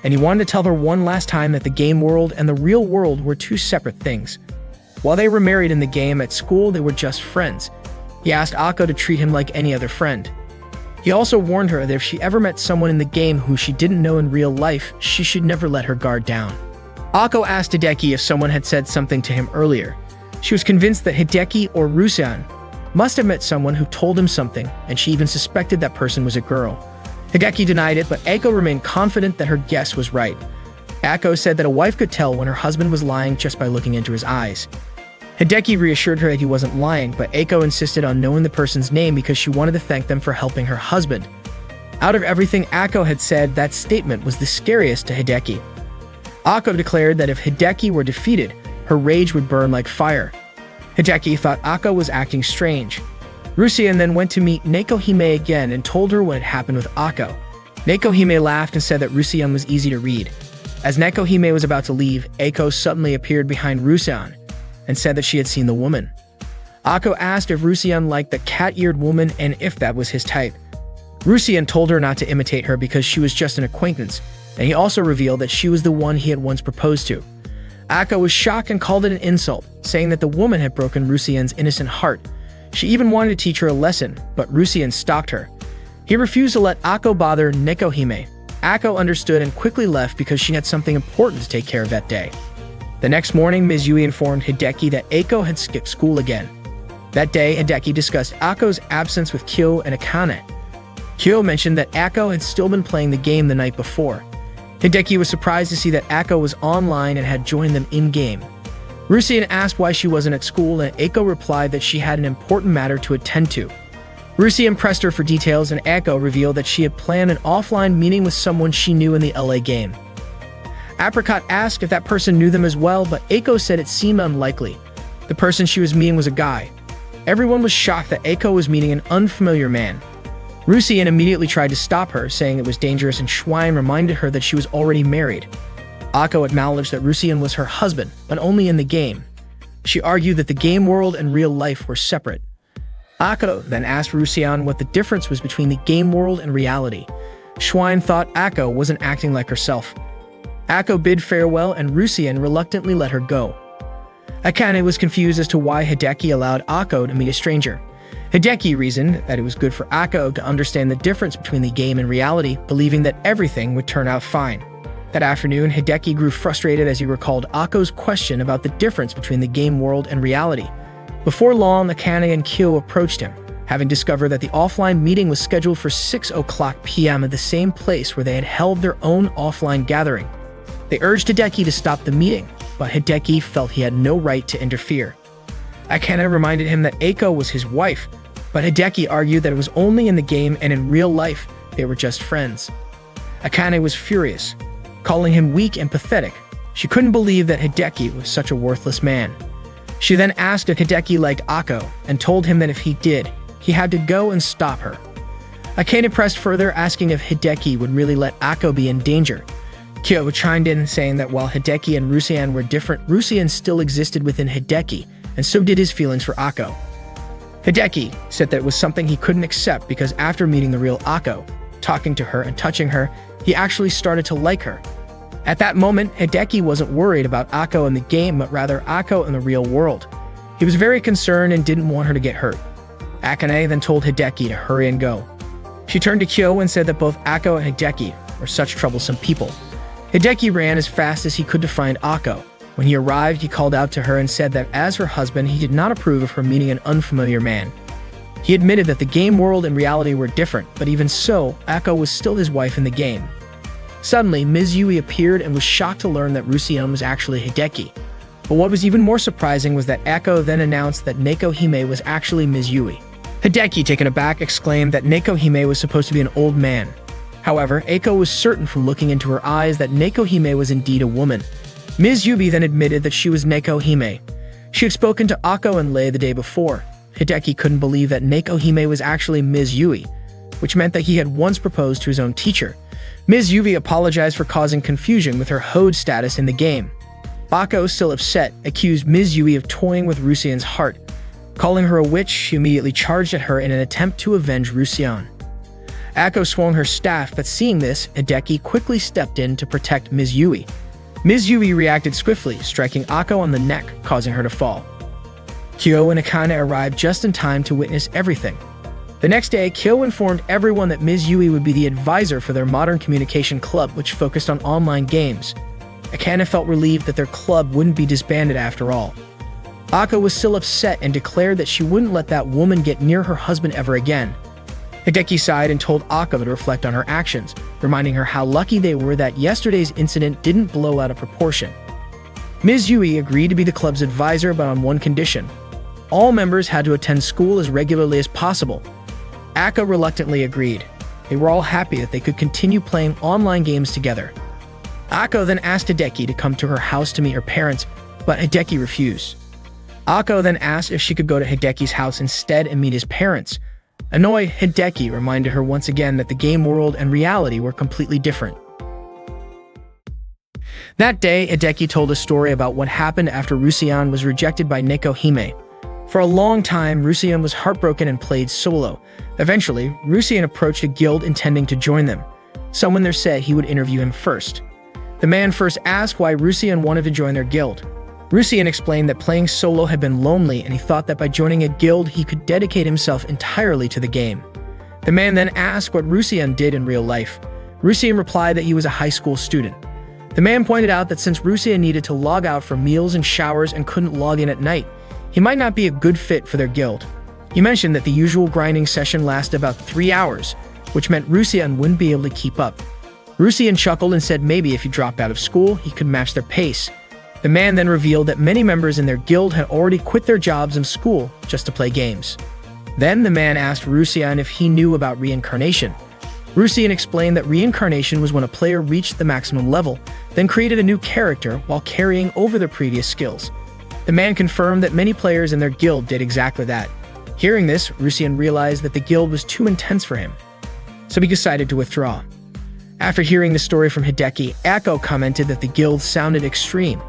Speaker 1: and he wanted to tell her one last time that the game world and the real world were two separate things. While they were married in the game, at school they were just friends. He asked Akko to treat him like any other friend. He also warned her that if she ever met someone in the game who she didn't know in real life, she should never let her guard down. Akko asked Hideki if someone had said something to him earlier. She was convinced that Hideki or Rusean must have met someone who told him something, and she even suspected that person was a girl. Hideki denied it, but Akko remained confident that her guess was right. Akko said that a wife could tell when her husband was lying just by looking into his eyes. Hideki reassured her that he wasn't lying, but Akko insisted on knowing the person's name because she wanted to thank them for helping her husband. Out of everything Akko had said, that statement was the scariest to Hideki. Akko declared that if Hideki were defeated, her rage would burn like fire. Hideki thought Akko was acting strange. Rusean then went to meet Nekohime again and told her what had happened with Akko. Nekohime laughed and said that Rusean was easy to read. As Nekohime was about to leave, Akko suddenly appeared behind Rusean and said that she had seen the woman. Akko asked if Rusean liked the cat-eared woman and if that was his type. Rusean told her not to imitate her because she was just an acquaintance, and he also revealed that she was the one he had once proposed to. Akko was shocked and called it an insult, saying that the woman had broken Rusean's innocent heart. She even wanted to teach her a lesson, but Rusean stopped her. He refused to let Akko bother Nekohime. Akko understood and quickly left because she had something important to take care of that day. The next morning, Ms. Yui informed Hideki that Akko had skipped school again. That day, Hideki discussed Akko's absence with Kyo and Akane. Kyo mentioned that Akko had still been playing the game the night before. Hideki was surprised to see that Akko was online and had joined them in-game. Rusean asked why she wasn't at school, and Akko replied that she had an important matter to attend to. Rusean pressed her for details, and Akko revealed that she had planned an offline meeting with someone she knew in the LA game. Apricot asked if that person knew them as well, but Akko said it seemed unlikely. The person she was meeting was a guy. Everyone was shocked that Akko was meeting an unfamiliar man. Rusean immediately tried to stop her, saying it was dangerous, and Schwein reminded her that she was already married. Akko acknowledged that Rusean was her husband, but only in the game. She argued that the game world and real life were separate. Akko then asked Rusean what the difference was between the game world and reality. Schwein thought Akko wasn't acting like herself. Akko bid farewell, and Rusean reluctantly let her go. Akane was confused as to why Hideki allowed Akko to meet a stranger. Hideki reasoned that it was good for Akko to understand the difference between the game and reality, believing that everything would turn out fine. That afternoon, Hideki grew frustrated as he recalled Akko's question about the difference between the game world and reality. Before long, Akane and Kyo approached him, having discovered that the offline meeting was scheduled for 6:00 p.m. at the same place where they had held their own offline gathering. They urged Hideki to stop the meeting, but Hideki felt he had no right to interfere. Akane reminded him that Akko was his wife, but Hideki argued that it was only in the game and in real life they were just friends. Akane was furious, calling him weak and pathetic. She couldn't believe that Hideki was such a worthless man. She then asked if Hideki liked Akko and told him that if he did, he had to go and stop her. Akane pressed further, asking if Hideki would really let Akko be in danger. Kyo chimed in, saying that while Hideki and Rusean were different, Rusean still existed within Hideki, and so did his feelings for Akko. Hideki said that it was something he couldn't accept because after meeting the real Akko, talking to her and touching her, he actually started to like her. At that moment, Hideki wasn't worried about Akko in the game, but rather Akko in the real world. He was very concerned and didn't want her to get hurt. Akane then told Hideki to hurry and go. She turned to Kyo and said that both Akko and Hideki were such troublesome people. Hideki ran as fast as he could to find Akko. When he arrived, he called out to her and said that as her husband, he did not approve of her meeting an unfamiliar man. He admitted that the game world and reality were different, but even so, Akko was still his wife in the game. Suddenly, Ms. Yui appeared and was shocked to learn that Rusean was actually Hideki. But what was even more surprising was that Akko then announced that Nekohime was actually Ms. Yui. Hideki, taken aback, exclaimed that Nekohime was supposed to be an old man. However, Akko was certain from looking into her eyes that Nekohime was indeed a woman. Ms. Yui then admitted that she was Nekohime. She had spoken to Akko and Lei the day before. Hideki couldn't believe that Nekohime was actually Ms. Yui, which meant that he had once proposed to his own teacher. Ms. Yui apologized for causing confusion with her Hode status in the game. Akko, still upset, accused Ms. Yui of toying with Rusean's heart. Calling her a witch, she immediately charged at her in an attempt to avenge Rusean. Ako swung her staff, but seeing this, Hideki quickly stepped in to protect Ms. Yui. Ms. Yui reacted swiftly, striking Ako on the neck, causing her to fall. Kyo and Akane arrived just in time to witness everything. The next day, Kyo informed everyone that Ms. Yui would be the advisor for their modern communication club, which focused on online games. Akane felt relieved that their club wouldn't be disbanded after all. Ako was still upset and declared that she wouldn't let that woman get near her husband ever again. Hideki sighed and told Ako to reflect on her actions, reminding her how lucky they were that yesterday's incident didn't blow out of proportion. Ms. Yui agreed to be the club's advisor, but on one condition. All members had to attend school as regularly as possible. Ako reluctantly agreed. They were all happy that they could continue playing online games together. Ako then asked Hideki to come to her house to meet her parents, but Hideki refused. Ako then asked if she could go to Hideki's house instead and meet his parents. Annoyed, Hideki reminded her once again that the game world and reality were completely different. That day, Hideki told a story about what happened after Rusian was rejected by Neko Hime. For a long time, Rusian was heartbroken and played solo. Eventually, Rusian approached a guild intending to join them. Someone there said he would interview him first. The man first asked why Rusian wanted to join their guild. Rusian explained that playing solo had been lonely and he thought that by joining a guild he could dedicate himself entirely to the game. The man then asked what Rusian did in real life. Rusian replied that he was a high school student. The man pointed out that since Rusian needed to log out for meals and showers and couldn't log in at night, he might not be a good fit for their guild. He mentioned that the usual grinding session lasted about 3 hours, which meant Rusian wouldn't be able to keep up. Rusian chuckled and said maybe if he dropped out of school, he could match their pace. The man then revealed that many members in their guild had already quit their jobs and school just to play games. Then the man asked Rusian if he knew about reincarnation. Rusian explained that reincarnation was when a player reached the maximum level, then created a new character while carrying over their previous skills. The man confirmed that many players in their guild did exactly that. Hearing this, Rusian realized that the guild was too intense for him, so he decided to withdraw. After hearing the story from Hideki, Ako commented that the guild sounded extreme.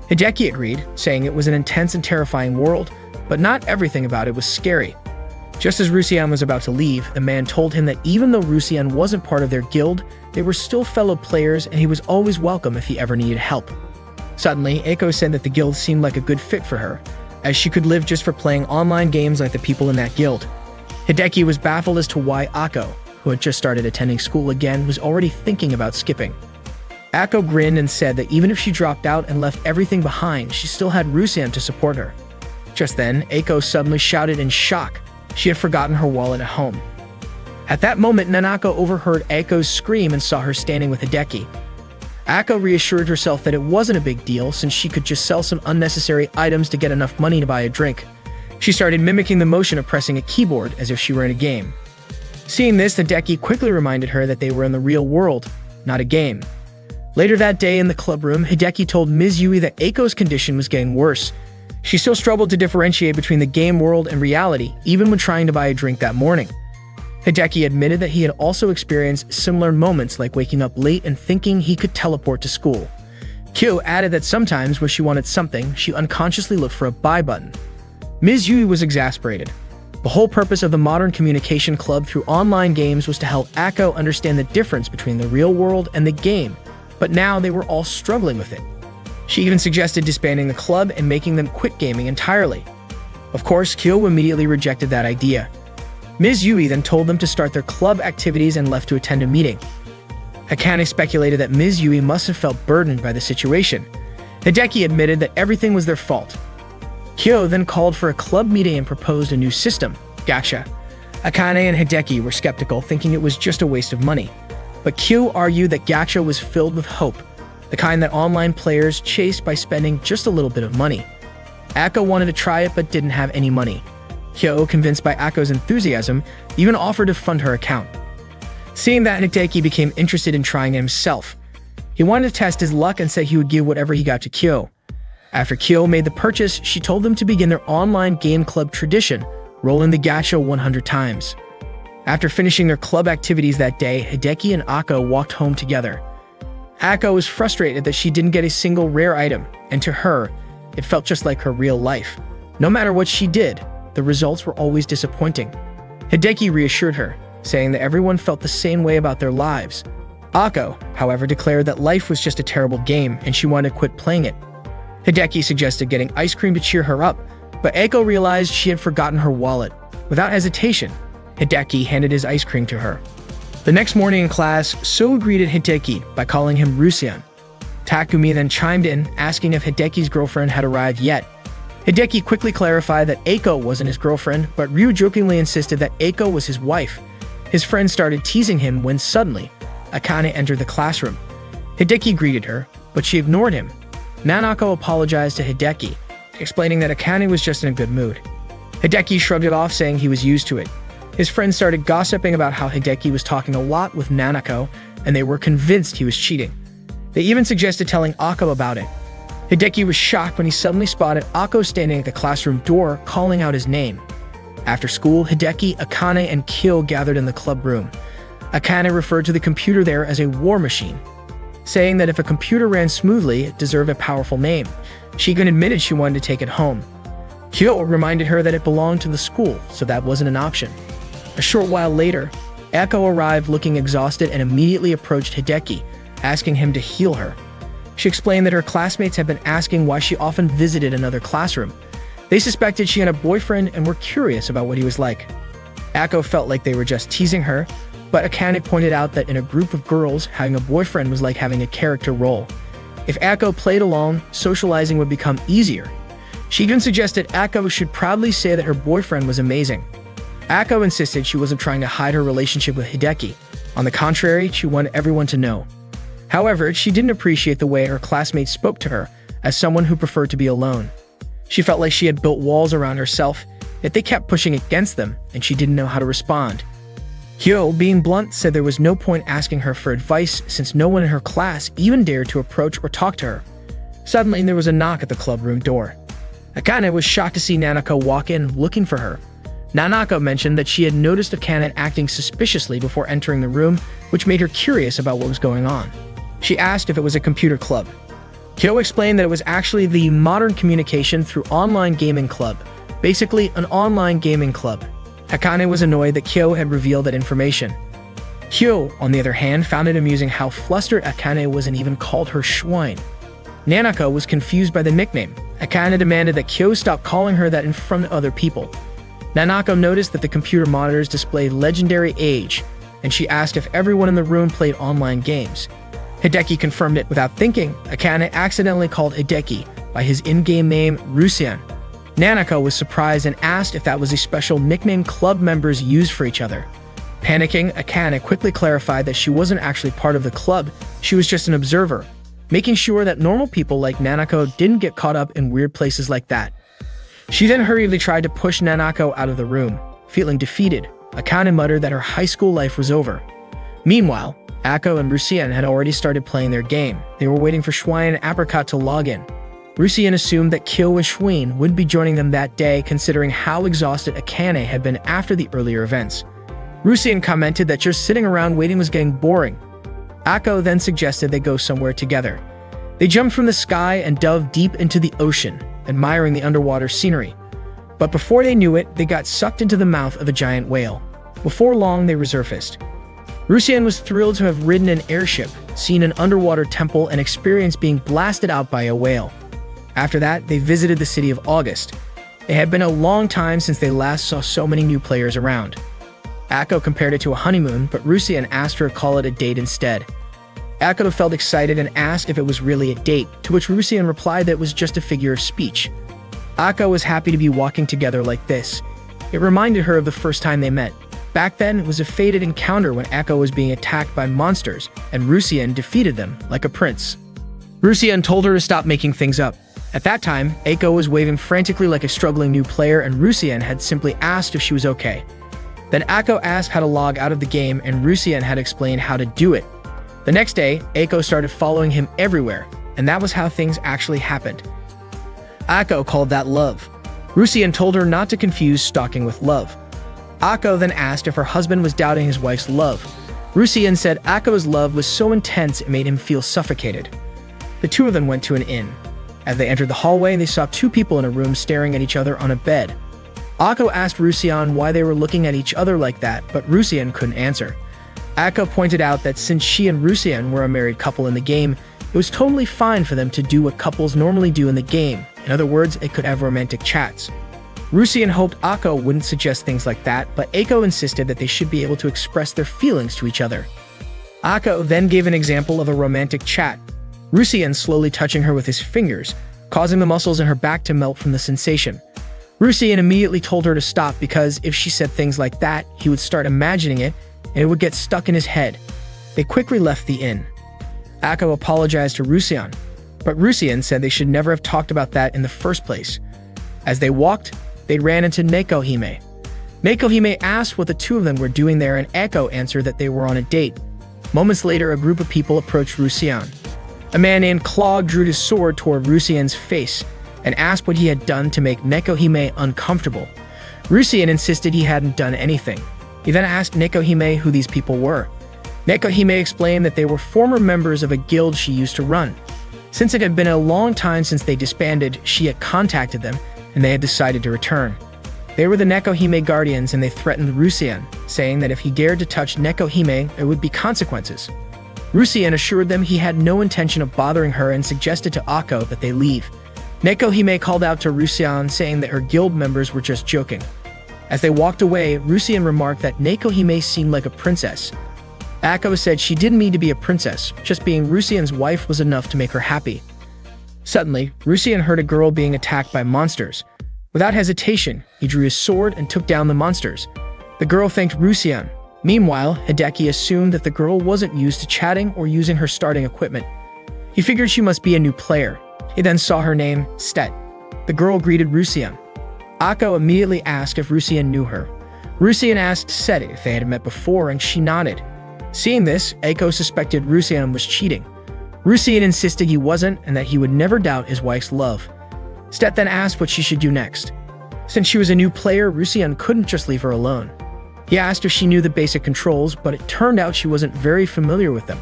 Speaker 1: Hideki agreed, saying it was an intense and terrifying world, but not everything about it was scary. Just as Rusian was about to leave, the man told him that even though Rusian wasn't part of their guild, they were still fellow players and he was always welcome if he ever needed help. Suddenly, Ako said that the guild seemed like a good fit for her, as she could live just for playing online games like the people in that guild. Hideki was baffled as to why Ako, who had just started attending school again, was already thinking about skipping. Ako grinned and said that even if she dropped out and left everything behind, she still had Rusian to support her. Just then, Ako suddenly shouted in shock. She had forgotten her wallet at home. At that moment, Nanako overheard Ako's scream and saw her standing with Hideki. Ako reassured herself that it wasn't a big deal since she could just sell some unnecessary items to get enough money to buy a drink. She started mimicking the motion of pressing a keyboard as if she were in a game. Seeing this, Hideki quickly reminded her that they were in the real world, not a game. Later that day in the club room, Hideki told Ms. Yui that Ako's condition was getting worse. She still struggled to differentiate between the game world and reality, even when trying to buy a drink that morning. Hideki admitted that he had also experienced similar moments like waking up late and thinking he could teleport to school. Kyo added that sometimes when she wanted something, she unconsciously looked for a buy button. Ms. Yui was exasperated. The whole purpose of the Modern Communication Club through online games was to help Ako understand the difference between the real world and the game, but now they were all struggling with it. She even suggested disbanding the club and making them quit gaming entirely. Of course, Kyo immediately rejected that idea. Ms. Yui then told them to start their club activities and left to attend a meeting. Akane speculated that Ms. Yui must have felt burdened by the situation. Hideki admitted that everything was their fault. Kyo then called for a club meeting and proposed a new system, gacha. Akane and Hideki were skeptical, thinking it was just a waste of money. But Kyo argued that gacha was filled with hope, the kind that online players chased by spending just a little bit of money. Ako wanted to try it but didn't have any money. Kyo, convinced by Ako's enthusiasm, even offered to fund her account. Seeing that, Hideki became interested in trying it himself. He wanted to test his luck and said he would give whatever he got to Kyo. After Kyo made the purchase, she told them to begin their online game club tradition, rolling the gacha 100 times. After finishing their club activities that day, Hideki and Ako walked home together. Ako was frustrated that she didn't get a single rare item, and to her, it felt just like her real life. No matter what she did, the results were always disappointing. Hideki reassured her. saying that everyone felt the same way about their lives. Ako, however, declared that life was just a terrible game and she wanted to quit playing it. Hideki suggested getting ice cream to cheer her up, but Ako realized she had forgotten her wallet. Without hesitation, Hideki handed his ice cream to her. The next morning in class, So greeted Hideki by calling him Rusian. Takumi then chimed in, asking if Hideki's girlfriend had arrived yet. Hideki quickly clarified that Ako wasn't his girlfriend, but Ryu jokingly insisted that Ako was his wife. His friend started teasing him when suddenly, Akane entered the classroom. Hideki greeted her, but she ignored him. Nanako apologized to Hideki, explaining that Akane was just in a good mood. Hideki shrugged it off, saying he was used to it. His friends started gossiping about how Hideki was talking a lot with Nanako, and they were convinced he was cheating. They even suggested telling Ako about it. Hideki was shocked when he suddenly spotted Ako standing at the classroom door, calling out his name. After school, Hideki, Akane, and Kyo gathered in the club room. Akane referred to the computer there as a war machine, saying that if a computer ran smoothly, it deserved a powerful name. She even admitted she wanted to take it home. Kyo reminded her that it belonged to the school, so that wasn't an option. A short while later, Ako arrived looking exhausted and immediately approached Hideki, asking him to heal her. She explained that her classmates had been asking why she often visited another classroom. They suspected she had a boyfriend and were curious about what he was like. Ako felt like they were just teasing her, but Akane pointed out that in a group of girls, having a boyfriend was like having a character role. If Ako played alone, socializing would become easier. She even suggested Ako should proudly say that her boyfriend was amazing. Ako insisted she wasn't trying to hide her relationship with Hideki. On the contrary, she wanted everyone to know. However, she didn't appreciate the way her classmates spoke to her as someone who preferred to be alone. She felt like she had built walls around herself, yet they kept pushing against them, and she didn't know how to respond. Kyo, being blunt, said there was no point asking her for advice since no one in her class even dared to approach or talk to her. Suddenly, there was a knock at the club room door. Akane was shocked to see Nanako walk in looking for her. Nanako mentioned that she had noticed Akane acting suspiciously before entering the room, which made her curious about what was going on. She asked if it was a computer club. Kyo explained that it was actually the Modern Communication Through Online Gaming Club, basically an online gaming club. Akane was annoyed that Kyo had revealed that information. Kyo, on the other hand, found it amusing how flustered Akane was and even called her Schwein. Nanako was confused by the nickname. Akane demanded that Kyo stop calling her that in front of other people. Nanako noticed that the computer monitors displayed legendary age, and she asked if everyone in the room played online games. Hideki confirmed it without thinking. Akane accidentally called Hideki by his in-game name, Rusian. Nanako was surprised and asked if that was a special nickname club members used for each other. Panicking, Akane quickly clarified that she wasn't actually part of the club, she was just an observer, making sure that normal people like Nanako didn't get caught up in weird places like that. She then hurriedly tried to push Nanako out of the room. Feeling defeated, Akane muttered that her high school life was over. Meanwhile, Ako and Rusian had already started playing their game. They were waiting for Schwein and Apricot to log in. Rusian assumed that Kyo and Schwein wouldn't be joining them that day, considering how exhausted Akane had been after the earlier events. Rusian commented that just sitting around waiting was getting boring. Ako then suggested they go somewhere together. They jumped from the sky and dove deep into the ocean, admiring the underwater scenery. But before they knew it, they got sucked into the mouth of a giant whale. Before long, they resurfaced. Rusian was thrilled to have ridden an airship, seen an underwater temple, and experienced being blasted out by a whale. After that, they visited the city of August. It had been a long time since they last saw so many new players around. Ako compared it to a honeymoon, but Rusian asked her to call it a date instead. Ako felt excited and asked if it was really a date, to which Rusian replied that it was just a figure of speech. Ako was happy to be walking together like this. It reminded her of the first time they met. Back then, it was a fated encounter when Ako was being attacked by monsters, and Rusian defeated them like a prince. Rusian told her to stop making things up. At that time, Ako was waving frantically like a struggling new player, and Rusian had simply asked if she was okay. Then Ako asked how to log out of the game, and Rusian had explained how to do it. The next day, Ako started following him everywhere, and that was how things actually happened. Ako called that love. Rusian told her not to confuse stalking with love. Ako then asked if her husband was doubting his wife's love. Rusian said Ako's love was so intense it made him feel suffocated. The two of them went to an inn. As they entered the hallway, they saw two people in a room staring at each other on a bed. Akko asked Rusian why they were looking at each other like that, but Rusian couldn't answer. Akko pointed out that since she and Rusian were a married couple in the game, it was totally fine for them to do what couples normally do in the game. In other words, they could have romantic chats. Rusian hoped Akko wouldn't suggest things like that, but Akko insisted that they should be able to express their feelings to each other. Akko then gave an example of a romantic chat, Rusian slowly touching her with his fingers, causing the muscles in her back to melt from the sensation. Rusian immediately told her to stop because if she said things like that, he would start imagining it and it would get stuck in his head. They quickly left the inn. Akko apologized to Rusian, but Rusian said they should never have talked about that in the first place. As they walked, they ran into Nekohime. Nekohime asked what the two of them were doing there, and Akko answered that they were on a date. Moments later, a group of people approached Rusian. A man named Claude drew his sword toward Rusian's face and asked what he had done to make Nekohime uncomfortable. Rusian insisted he hadn't done anything. He then asked Nekohime who these people were. Nekohime explained that they were former members of a guild she used to run. Since it had been a long time since they disbanded, she had contacted them, and they had decided to return. They were the Nekohime Guardians, and they threatened Rusian, saying that if he dared to touch Nekohime, there would be consequences. Rusian assured them he had no intention of bothering her and suggested to Akko that they leave. Nekohime called out to Rusian, saying that her guild members were just joking. As they walked away, Rusian remarked that Nekohime seemed like a princess. Akko said she didn't mean to be a princess, just being Rusian's wife was enough to make her happy. Suddenly, Rusian heard a girl being attacked by monsters. Without hesitation, he drew his sword and took down the monsters. The girl thanked Rusian. Meanwhile, Hideki assumed that the girl wasn't used to chatting or using her starting equipment. He figured she must be a new player. He then saw her name, Stet. The girl greeted Rusian. Akko immediately asked if Rusian knew her. Rusian asked Stet if they had met before, and she nodded. Seeing this, Akko suspected Rusian was cheating. Rusian insisted he wasn't and that he would never doubt his wife's love. Stet then asked what she should do next. Since she was a new player, Rusian couldn't just leave her alone. He asked if she knew the basic controls, but it turned out she wasn't very familiar with them.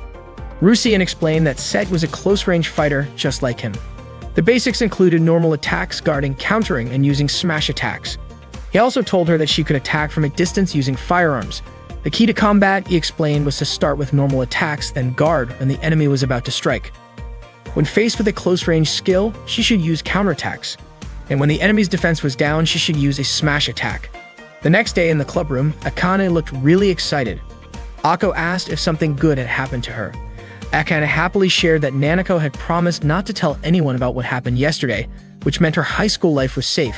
Speaker 1: Rusian explained that Stet was a close-range fighter just like him. The basics included normal attacks, guarding, countering, and using smash attacks. He also told her that she could attack from a distance using firearms. The key to combat, he explained, was to start with normal attacks, then guard when the enemy was about to strike. When faced with a close-range skill, she should use counterattacks. And when the enemy's defense was down, she should use a smash attack. The next day in the club room, Akane looked really excited. Akko asked if something good had happened to her. Akane happily shared that Nanako had promised not to tell anyone about what happened yesterday, which meant her high school life was safe.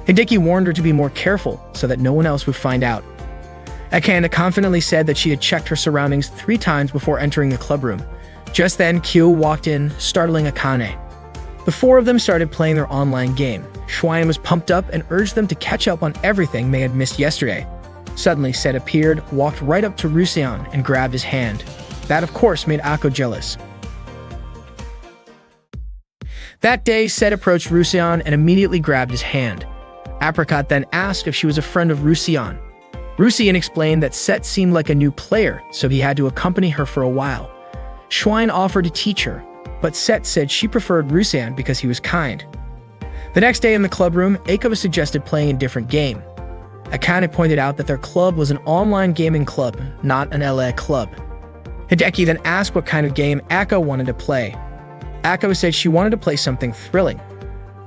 Speaker 1: Hideki warned her to be more careful so that no one else would find out. Akane confidently said that she had checked her surroundings 3 times before entering the club room. Just then, Kyo walked in, startling Akane. The 4 of them started playing their online game. Schwein was pumped up and urged them to catch up on everything they had missed yesterday. Suddenly, Seth appeared, walked right up to Rusian, and grabbed his hand. That, of course, made Akko jealous. That day, Seth approached Rusian and immediately grabbed his hand. Apricot then asked if she was a friend of Rusian. Rusian explained that Seth seemed like a new player, so he had to accompany her for a while. Schwein offered to teach her, but Seth said she preferred Rusian because he was kind. The next day in the club room, Akko suggested playing a different game. Akane pointed out that their club was an online gaming club, not an LA club. Hideki then asked what kind of game Akko wanted to play. Akko said she wanted to play something thrilling.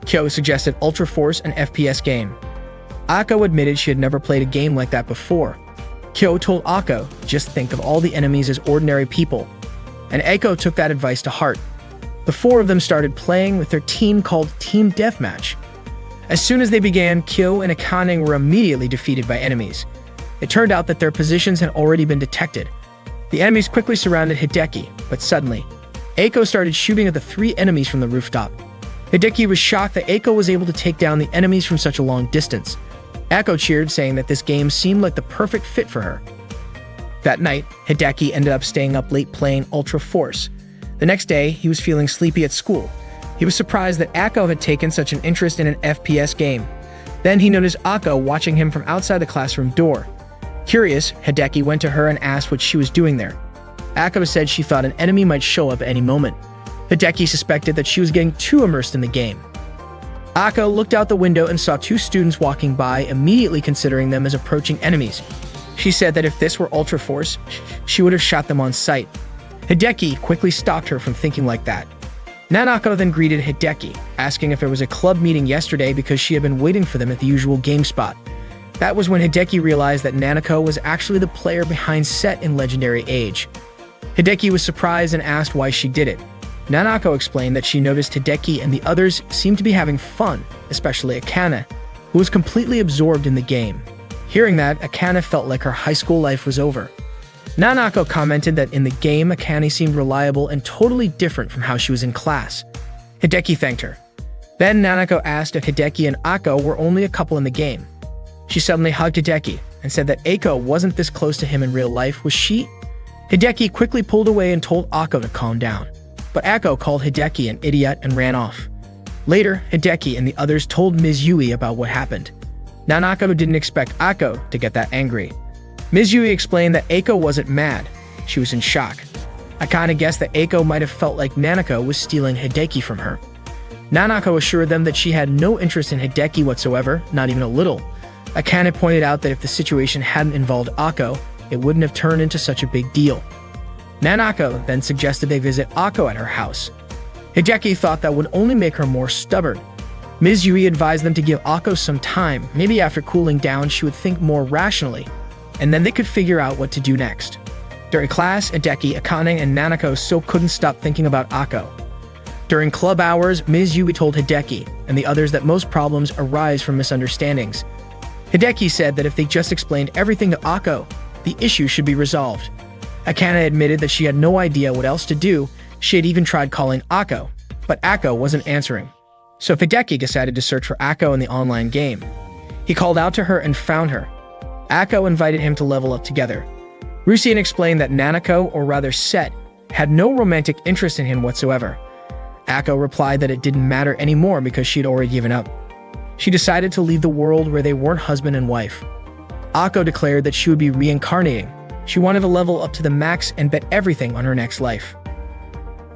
Speaker 1: Kyo suggested Ultra Force, an FPS game. Akko admitted she had never played a game like that before. Kyo told Akko, just think of all the enemies as ordinary people. And Akko took that advice to heart. The 4 of them started playing with their team called Team Deathmatch. As soon as they began, Kyo and Akane were immediately defeated by enemies. It turned out that their positions had already been detected. The enemies quickly surrounded Hideki, but suddenly, Akko started shooting at the 3 enemies from the rooftop. Hideki was shocked that Akko was able to take down the enemies from such a long distance. Akko cheered, saying that this game seemed like the perfect fit for her. That night, Hideki ended up staying up late playing Ultra Force. The next day, he was feeling sleepy at school. He was surprised that Akko had taken such an interest in an FPS game. Then he noticed Akko watching him from outside the classroom door. Curious, Hideki went to her and asked what she was doing there. Akko said she thought an enemy might show up at any moment. Hideki suspected that she was getting too immersed in the game. Ako looked out the window and saw two students walking by, immediately considering them as approaching enemies. She said that if this were Ultra Force, she would have shot them on sight. Hideki quickly stopped her from thinking like that. Nanako then greeted Hideki, asking if there was a club meeting yesterday because she had been waiting for them at the usual game spot. That was when Hideki realized that Nanako was actually the player behind Set in Legendary Age. Hideki was surprised and asked why she did it. Nanako explained that she noticed Hideki and the others seemed to be having fun, especially Akane, who was completely absorbed in the game. Hearing that, Akane felt like her high school life was over. Nanako commented that in the game, Akane seemed reliable and totally different from how she was in class. Hideki thanked her. Then Nanako asked if Hideki and Ako were only a couple in the game. She suddenly hugged Hideki and said that Ako wasn't this close to him in real life, was she? Hideki quickly pulled away and told Ako to calm down. But Ako called Hideki an idiot and ran off. Later, Hideki and the others told Ms. Yui about what happened. Nanako didn't expect Ako to get that angry. Ms. Yui explained that Ako wasn't mad, she was in shock. Akane guessed that Ako might have felt like Nanako was stealing Hideki from her. Nanako assured them that she had no interest in Hideki whatsoever, not even a little. Akane pointed out that if the situation hadn't involved Ako, it wouldn't have turned into such a big deal. Nanako then suggested they visit Ako at her house. Hideki thought that would only make her more stubborn. Ms. Yui advised them to give Ako some time. Maybe after cooling down, she would think more rationally, and then they could figure out what to do next. During class, Hideki, Akane, and Nanako still couldn't stop thinking about Ako. During club hours, Ms. Yui told Hideki and the others that most problems arise from misunderstandings. Hideki said that if they just explained everything to Ako, the issue should be resolved. Akane admitted that she had no idea what else to do. She had even tried calling Ako, but Ako wasn't answering. So Hideki decided to search for Ako in the online game. He called out to her and found her. Ako invited him to level up together. Rusien explained that Nanako, or rather Set, had no romantic interest in him whatsoever. Ako replied that it didn't matter anymore because she had already given up. She decided to leave the world where they weren't husband and wife. Ako declared that she would be reincarnating. She wanted to level up to the max and bet everything on her next life.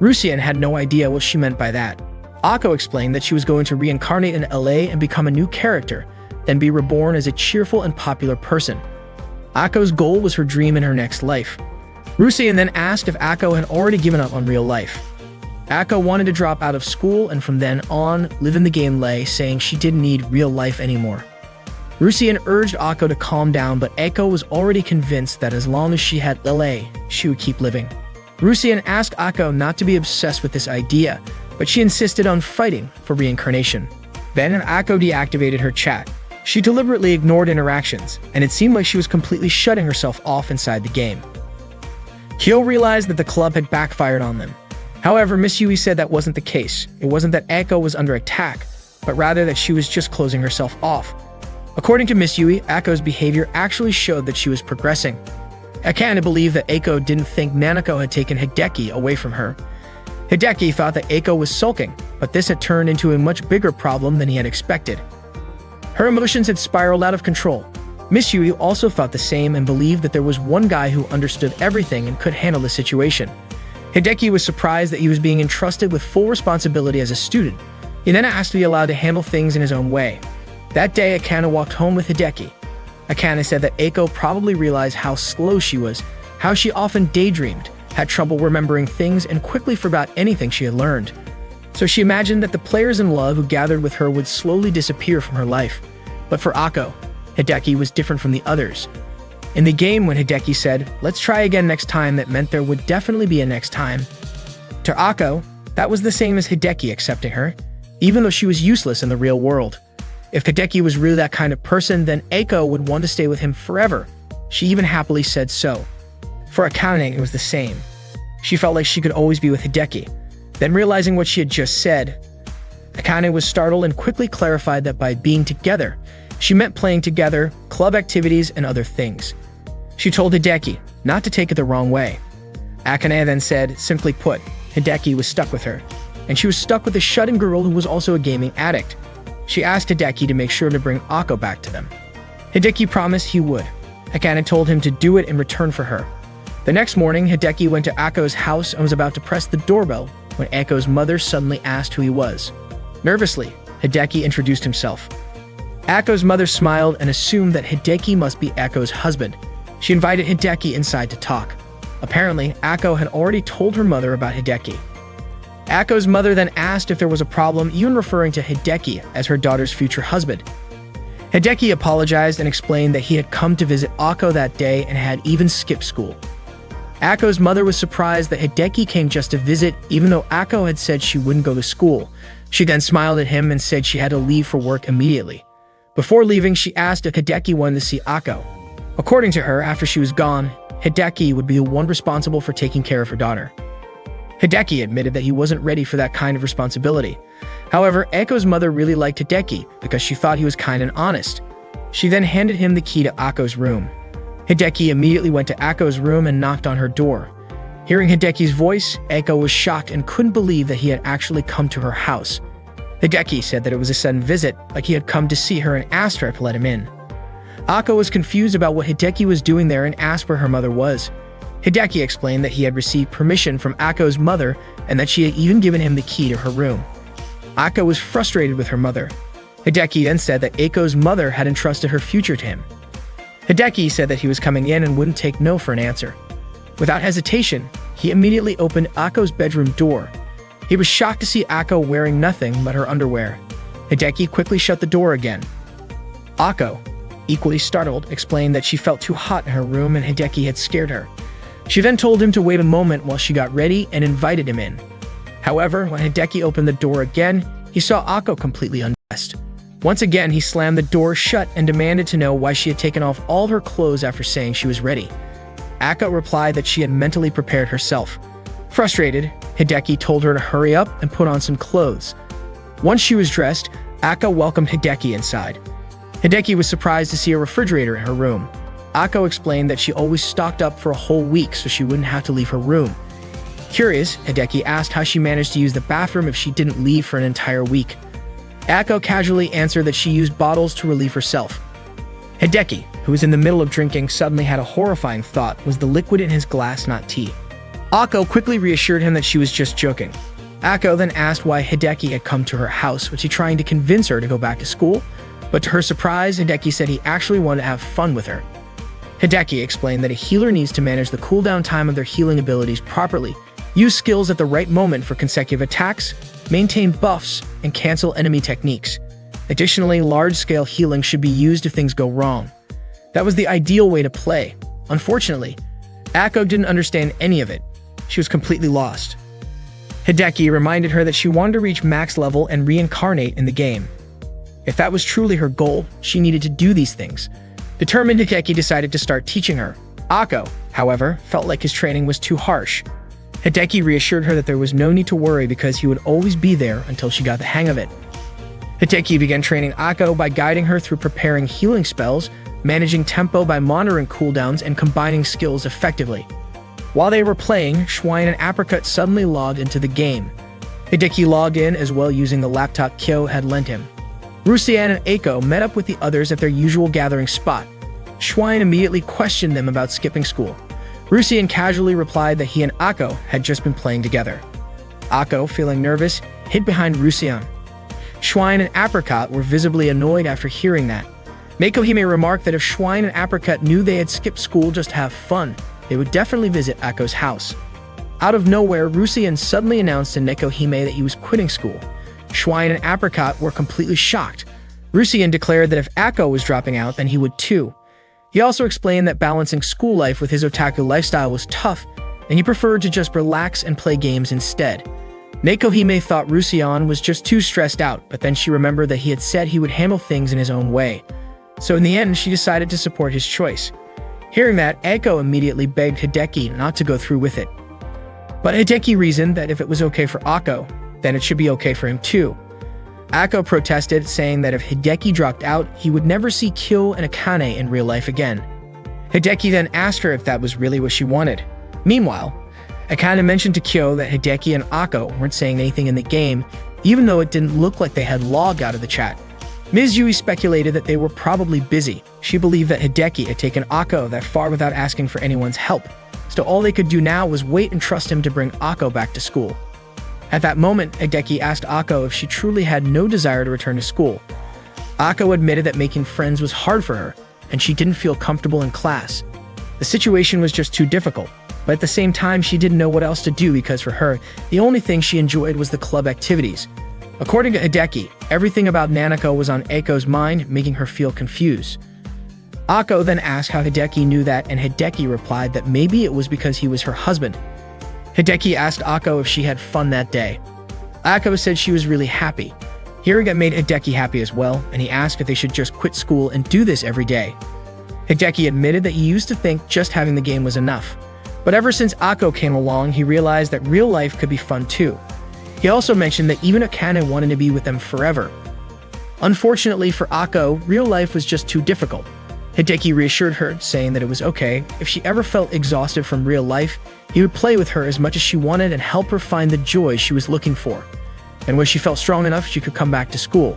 Speaker 1: Rusien had no idea what she meant by that. Ako explained that she was going to reincarnate in LA and become a new character, then be reborn as a cheerful and popular person. Ako's goal was her dream in her next life. Rusien then asked if Ako had already given up on real life. Ako wanted to drop out of school and from then on live in the game LA, saying she didn't need real life anymore. Rusien urged Ako to calm down, but Ako was already convinced that as long as she had LA, she would keep living. Rusien asked Ako not to be obsessed with this idea, but she insisted on fighting for reincarnation. Then Ako deactivated her chat. She deliberately ignored interactions, and it seemed like she was completely shutting herself off inside the game. Kyo realized that the club had backfired on them. However, Miss Yui said that wasn't the case. It wasn't that Ako was under attack, but rather that she was just closing herself off. According to Miss Yui, Ako's behavior actually showed that she was progressing. Akane believed that Ako didn't think Nanako had taken Hideki away from her. Hideki thought that Ako was sulking, but this had turned into a much bigger problem than he had expected. Her emotions had spiraled out of control. Miss Yui also thought the same and believed that there was one guy who understood everything and could handle the situation. Hideki was surprised that he was being entrusted with full responsibility as a student. He then asked to be allowed to handle things in his own way. That day, Akane walked home with Hideki. Akane said that Ako probably realized how slow she was, how she often daydreamed, had trouble remembering things, and quickly forgot anything she had learned. So she imagined that the players in love who gathered with her would slowly disappear from her life. But for Ako, Hideki was different from the others. In the game, when Hideki said, "Let's try again next time," that meant there would definitely be a next time. To Ako, that was the same as Hideki accepting her, even though she was useless in the real world. If Hideki was really that kind of person, then Ako would want to stay with him forever. She even happily said so. For Akane, it was the same. She felt like she could always be with Hideki. Then realizing what she had just said, Akane was startled and quickly clarified that by being together, she meant playing together, club activities, and other things. She told Hideki not to take it the wrong way. Akane then said, simply put, Hideki was stuck with her, and she was stuck with a shut-in girl who was also a gaming addict. She asked Hideki to make sure to bring Ako back to them. Hideki promised he would. Akane told him to do it in return for her. The next morning, Hideki went to Ako's house and was about to press the doorbell when Ako's mother suddenly asked who he was. Nervously, Hideki introduced himself. Ako's mother smiled and assumed that Hideki must be Ako's husband. She invited Hideki inside to talk. Apparently, Ako had already told her mother about Hideki. Ako's mother then asked if there was a problem, even referring to Hideki as her daughter's future husband. Hideki apologized and explained that he had come to visit Ako that day and had even skipped school. Ako's mother was surprised that Hideki came just to visit, even though Ako had said she wouldn't go to school. She then smiled at him and said she had to leave for work immediately. Before leaving, she asked if Hideki wanted to see Ako. According to her, after she was gone, Hideki would be the one responsible for taking care of her daughter. Hideki admitted that he wasn't ready for that kind of responsibility. However, Ako's mother really liked Hideki because she thought he was kind and honest. She then handed him the key to Ako's room. Hideki immediately went to Ako's room and knocked on her door. Hearing Hideki's voice, Ako was shocked and couldn't believe that he had actually come to her house. Hideki said that it was a sudden visit, like he had come to see her and asked her to let him in. Ako was confused about what Hideki was doing there and asked where her mother was. Hideki explained that he had received permission from Ako's mother and that she had even given him the key to her room. Ako was frustrated with her mother. Hideki then said that Ako's mother had entrusted her future to him. Hideki said that he was coming in and wouldn't take no for an answer. Without hesitation, he immediately opened Ako's bedroom door. He was shocked to see Ako wearing nothing but her underwear. Hideki quickly shut the door again. Ako, equally startled, explained that she felt too hot in her room and Hideki had scared her. She then told him to wait a moment while she got ready and invited him in. However, when Hideki opened the door again, he saw Ako completely undressed. Once again, he slammed the door shut and demanded to know why she had taken off all her clothes after saying she was ready. Ako replied that she had mentally prepared herself. Frustrated, Hideki told her to hurry up and put on some clothes. Once she was dressed, Ako welcomed Hideki inside. Hideki was surprised to see a refrigerator in her room. Ako explained that she always stocked up for a whole week so she wouldn't have to leave her room. Curious, Hideki asked how she managed to use the bathroom if she didn't leave for an entire week. Ako casually answered that she used bottles to relieve herself. Hideki, who was in the middle of drinking, suddenly had a horrifying thought: was the liquid in his glass not tea? Ako quickly reassured him that she was just joking. Ako then asked why Hideki had come to her house. Was he trying to convince her to go back to school? But to her surprise, Hideki said he actually wanted to have fun with her. Hideki explained that a healer needs to manage the cooldown time of their healing abilities properly, use skills at the right moment for consecutive attacks, maintain buffs, and cancel enemy techniques. Additionally, large-scale healing should be used if things go wrong. That was the ideal way to play. Unfortunately, Ako didn't understand any of it. She was completely lost. Hideki reminded her that she wanted to reach max level and reincarnate in the game. If that was truly her goal, she needed to do these things. Determined, Hideki decided to start teaching her. Ako, however, felt like his training was too harsh. Hideki reassured her that there was no need to worry because he would always be there until she got the hang of it. Hideki began training Ako by guiding her through preparing healing spells, managing tempo by monitoring cooldowns, and combining skills effectively. While they were playing, Schwein and Apricot suddenly logged into the game. Hideki logged in as well using the laptop Kyo had lent him. Rusian and Ako met up with the others at their usual gathering spot. Schwein immediately questioned them about skipping school. Rusian casually replied that he and Ako had just been playing together. Ako, feeling nervous, hid behind Rusian. Schwein and Apricot were visibly annoyed after hearing that. Makohime remarked that if Schwein and Apricot knew they had skipped school just to have fun, they would definitely visit Ako's house. Out of nowhere, Rusian suddenly announced to Nekohime that he was quitting school. Schwein and Apricot were completely shocked. Rusian declared that if Ako was dropping out, then he would too. He also explained that balancing school life with his otaku lifestyle was tough, and he preferred to just relax and play games instead. Nekohime thought Rusian was just too stressed out, but then she remembered that he had said he would handle things in his own way. So in the end, she decided to support his choice. Hearing that, Ako immediately begged Hideki not to go through with it. But Hideki reasoned that if it was okay for Ako, then it should be okay for him too. Ako protested, saying that if Hideki dropped out, he would never see Kyo and Akane in real life again. Hideki then asked her if that was really what she wanted. Meanwhile, Akane mentioned to Kyo that Hideki and Ako weren't saying anything in the game, even though it didn't look like they had logged out of the chat. Ms. Yui speculated that they were probably busy. She believed that Hideki had taken Ako that far without asking for anyone's help, so all they could do now was wait and trust him to bring Ako back to school. At that moment, Hideki asked Ako if she truly had no desire to return to school. Ako admitted that making friends was hard for her, and she didn't feel comfortable in class. The situation was just too difficult, but at the same time she didn't know what else to do because for her, the only thing she enjoyed was the club activities. According to Hideki, everything about Nanako was on Ako's mind, making her feel confused. Ako then asked how Hideki knew that, and Hideki replied that maybe it was because he was her husband. Hideki asked Ako if she had fun that day. Ako said she was really happy. Hearing it made Hideki happy as well, and he asked if they should just quit school and do this every day. Hideki admitted that he used to think just having the game was enough. But ever since Ako came along, he realized that real life could be fun too. He also mentioned that even Akane wanted to be with them forever. Unfortunately for Ako, real life was just too difficult. Hideki reassured her, saying that it was okay. If she ever felt exhausted from real life, he would play with her as much as she wanted and help her find the joy she was looking for. And when she felt strong enough, she could come back to school.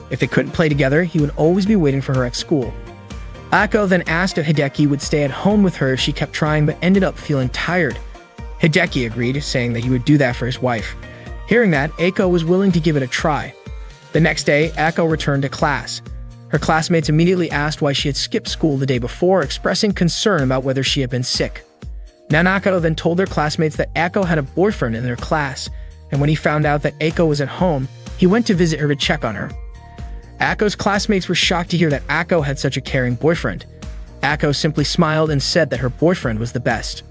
Speaker 1: If they couldn't play together, he would always be waiting for her at school. Ako then asked if Hideki would stay at home with her if she kept trying but ended up feeling tired. Hideki agreed, saying that he would do that for his wife. Hearing that, Ako was willing to give it a try. The next day, Ako returned to class. Her classmates immediately asked why she had skipped school the day before, expressing concern about whether she had been sick. Nanako then told their classmates that Ako had a boyfriend in their class, and when he found out that Ako was at home, he went to visit her to check on her. Ako's classmates were shocked to hear that Ako had such a caring boyfriend. Ako simply smiled and said that her boyfriend was the best.